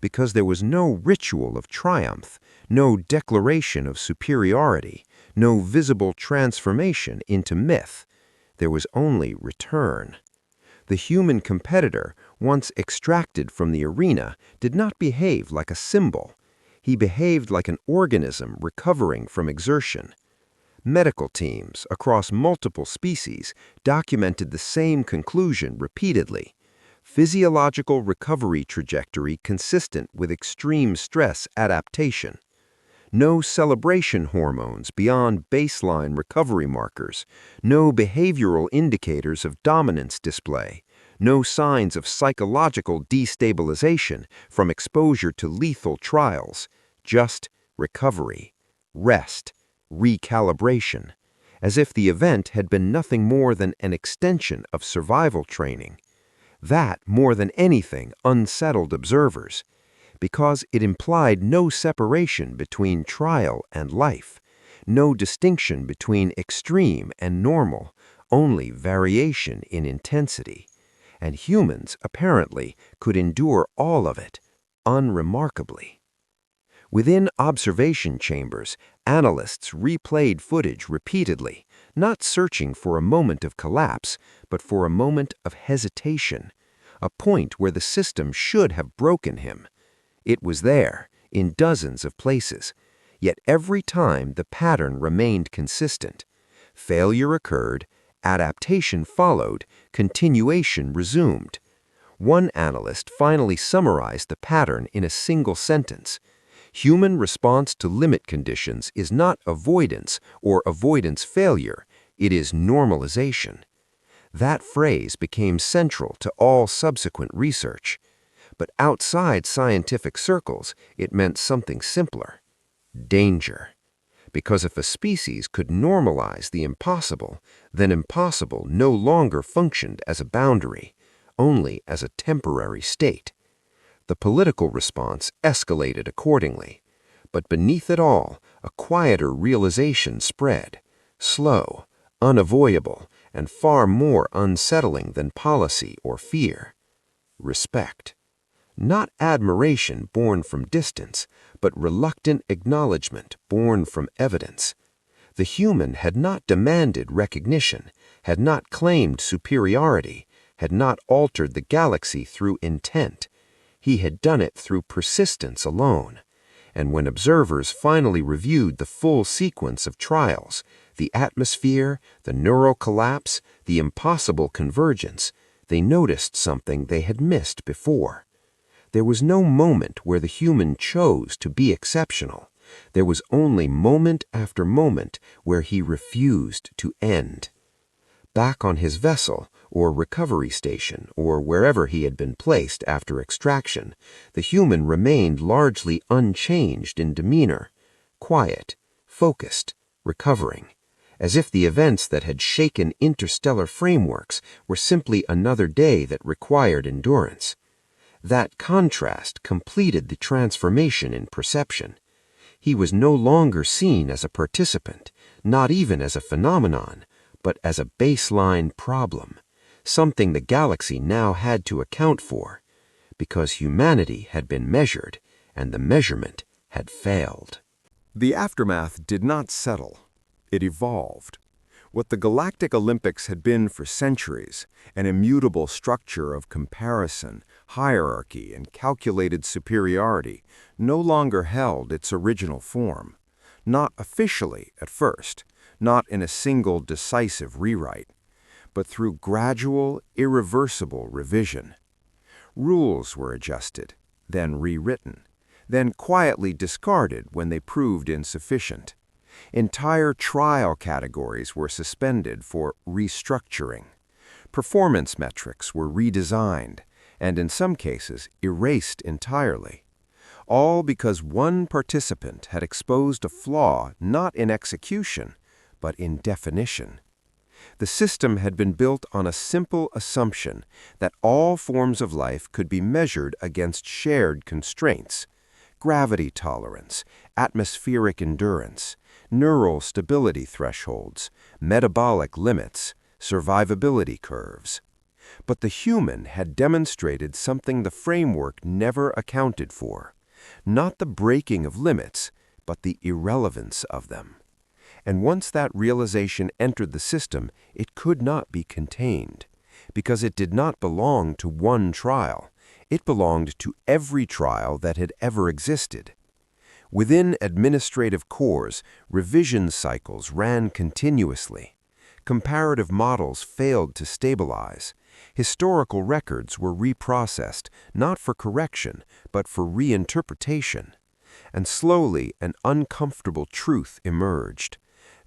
because there was no ritual of triumph, no declaration of superiority, no visible transformation into myth. There was only return. The human competitor, once extracted from the arena, did not behave like a symbol. He behaved like an organism recovering from exertion. Medical teams across multiple species documented the same conclusion repeatedly. Physiological recovery trajectory consistent with extreme stress adaptation. No celebration hormones beyond baseline recovery markers, no behavioral indicators of dominance display, no signs of psychological destabilization from exposure to lethal trials, just recovery, rest, recalibration, as if the event had been nothing more than an extension of survival training. That, more than anything, unsettled observers, because it implied no separation between trial and life, no distinction between extreme and normal, only variation in intensity. And humans, apparently, could endure all of it, unremarkably. Within observation chambers, analysts replayed footage repeatedly, not searching for a moment of collapse, but for a moment of hesitation, a point where the system should have broken him. It was there, in dozens of places, yet every time the pattern remained consistent. Failure occurred, adaptation followed, continuation resumed. One analyst finally summarized the pattern in a single sentence. Human response to limit conditions is not avoidance or avoidance failure, it is normalization. That phrase became central to all subsequent research. But outside scientific circles, it meant something simpler: danger. Because if a species could normalize the impossible, then impossible no longer functioned as a boundary, only as a temporary state. The political response escalated accordingly. But beneath it all, a quieter realization spread, slow, unavoidable, and far more unsettling than policy or fear: respect. Not admiration born from distance, but reluctant acknowledgement born from evidence. The human had not demanded recognition, had not claimed superiority, had not altered the galaxy through intent. He had done it through persistence alone. And when observers finally reviewed the full sequence of trials, the atmosphere, the neural collapse, the impossible convergence, they noticed something they had missed before. There was no moment where the human chose to be exceptional. There was only moment after moment where he refused to end. Back on his vessel, or recovery station, or wherever he had been placed after extraction, the human remained largely unchanged in demeanor, quiet, focused, recovering, as if the events that had shaken interstellar frameworks were simply another day that required endurance. That contrast completed the transformation in perception. He was no longer seen as a participant, not even as a phenomenon, but as a baseline problem, something the galaxy now had to account for, because humanity had been measured and the measurement had failed. The aftermath did not settle. It evolved. What the Galactic Olympics had been for centuries, an immutable structure of comparison, hierarchy, and calculated superiority, no longer held its original form. Not officially at first, not in a single decisive rewrite, but through gradual, irreversible revision. Rules were adjusted, then rewritten, then quietly discarded when they proved insufficient. Entire trial categories were suspended for restructuring. Performance metrics were redesigned, and in some cases erased entirely. All because one participant had exposed a flaw not in execution, but in definition. The system had been built on a simple assumption that all forms of life could be measured against shared constraints: gravity tolerance, atmospheric endurance, neural stability thresholds, metabolic limits, survivability curves. But the human had demonstrated something the framework never accounted for: not the breaking of limits, but the irrelevance of them. And once that realization entered the system, it could not be contained, because it did not belong to one trial. It belonged to every trial that had ever existed. Within administrative cores, revision cycles ran continuously. Comparative models failed to stabilize. Historical records were reprocessed, not for correction, but for reinterpretation. And slowly, an uncomfortable truth emerged.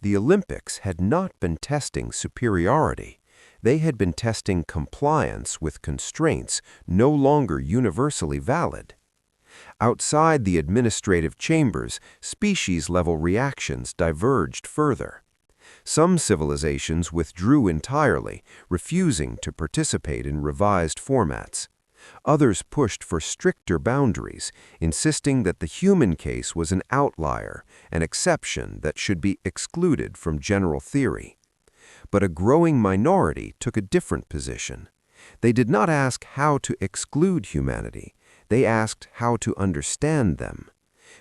The Olympics had not been testing superiority. They had been testing compliance with constraints no longer universally valid. Outside the administrative chambers, species-level reactions diverged further. Some civilizations withdrew entirely, refusing to participate in revised formats. Others pushed for stricter boundaries, insisting that the human case was an outlier, an exception that should be excluded from general theory. But a growing minority took a different position. They did not ask how to exclude humanity. They asked how to understand them,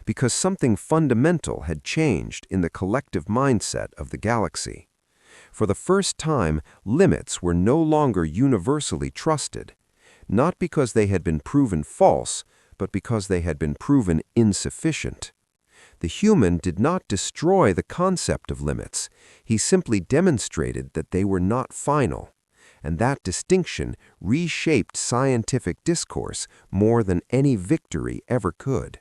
because something fundamental had changed in the collective mindset of the galaxy. For the first time, limits were no longer universally trusted, not because they had been proven false, but because they had been proven insufficient. The human did not destroy the concept of limits. He simply demonstrated that they were not final. And that distinction reshaped scientific discourse more than any victory ever could.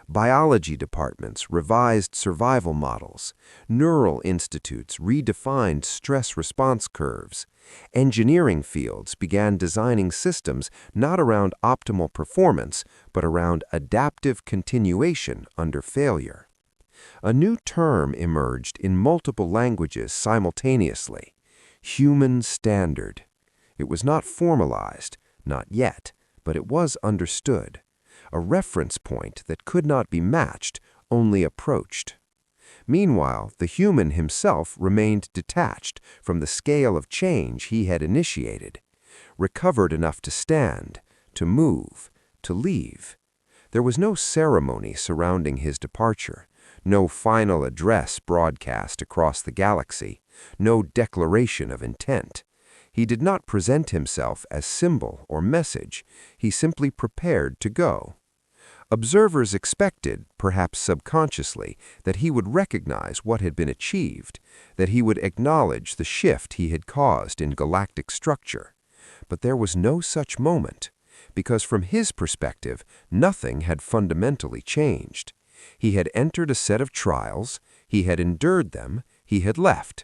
Biology departments revised survival models. Neural institutes redefined stress response curves. Engineering fields began designing systems not around optimal performance, but around adaptive continuation under failure. A new term emerged in multiple languages simultaneously: human standard. It was not formalized, not yet, but it was understood. A reference point that could not be matched, only approached. Meanwhile, the human himself remained detached from the scale of change he had initiated, recovered enough to stand, to move, to leave. There was no ceremony surrounding his departure, no final address broadcast across the galaxy, no declaration of intent. He did not present himself as symbol or message. He simply prepared to go. Observers expected, perhaps subconsciously, that he would recognize what had been achieved, that he would acknowledge the shift he had caused in galactic structure. But there was no such moment, because from his perspective, nothing had fundamentally changed. He had entered a set of trials, he had endured them, he had left.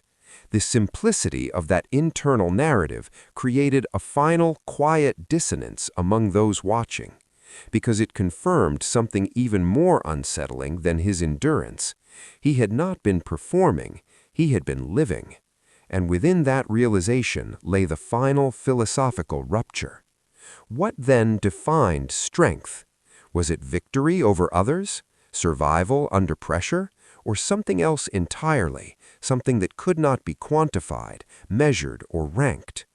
The simplicity of that internal narrative created a final, quiet dissonance among those watching, because it confirmed something even more unsettling than his endurance. He had not been performing, he had been living. And within that realization lay the final philosophical rupture. What then defined strength? Was it victory over others? Survival under pressure? Or something else entirely, something that could not be quantified, measured, or ranked?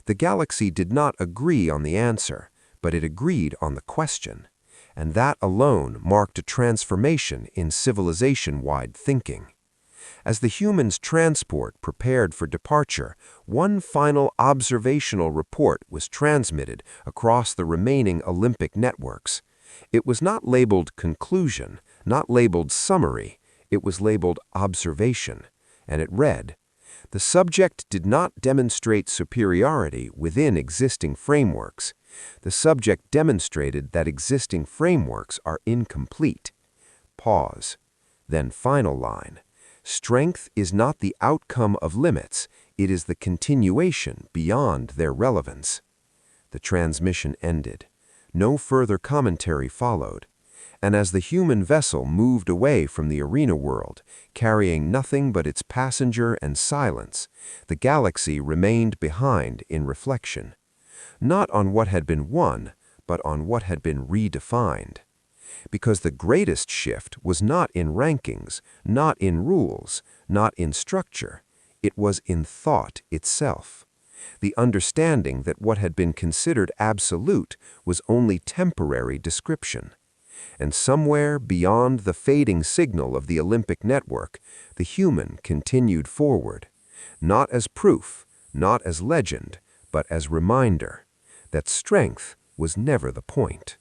The galaxy did not agree on the answer, but it agreed on the question, and that alone marked a transformation in civilization-wide thinking. As the humans' transport prepared for departure, one final observational report was transmitted across the remaining Olympic networks. It was not labeled conclusion, not labeled summary, it was labeled observation, and it read, "The subject did not demonstrate superiority within existing frameworks. The subject demonstrated that existing frameworks are incomplete." Pause. Then final line. "Strength is not the outcome of limits, it is the continuation beyond their relevance." The transmission ended. No further commentary followed. And as the human vessel moved away from the arena world, carrying nothing but its passenger and silence, the galaxy remained behind in reflection. Not on what had been won, but on what had been redefined. Because the greatest shift was not in rankings, not in rules, not in structure. It was in thought itself. The understanding that what had been considered absolute was only temporary description. And somewhere beyond the fading signal of the Olympic network, the human continued forward, not as proof, not as legend, but as reminder that strength was never the point.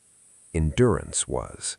Endurance was.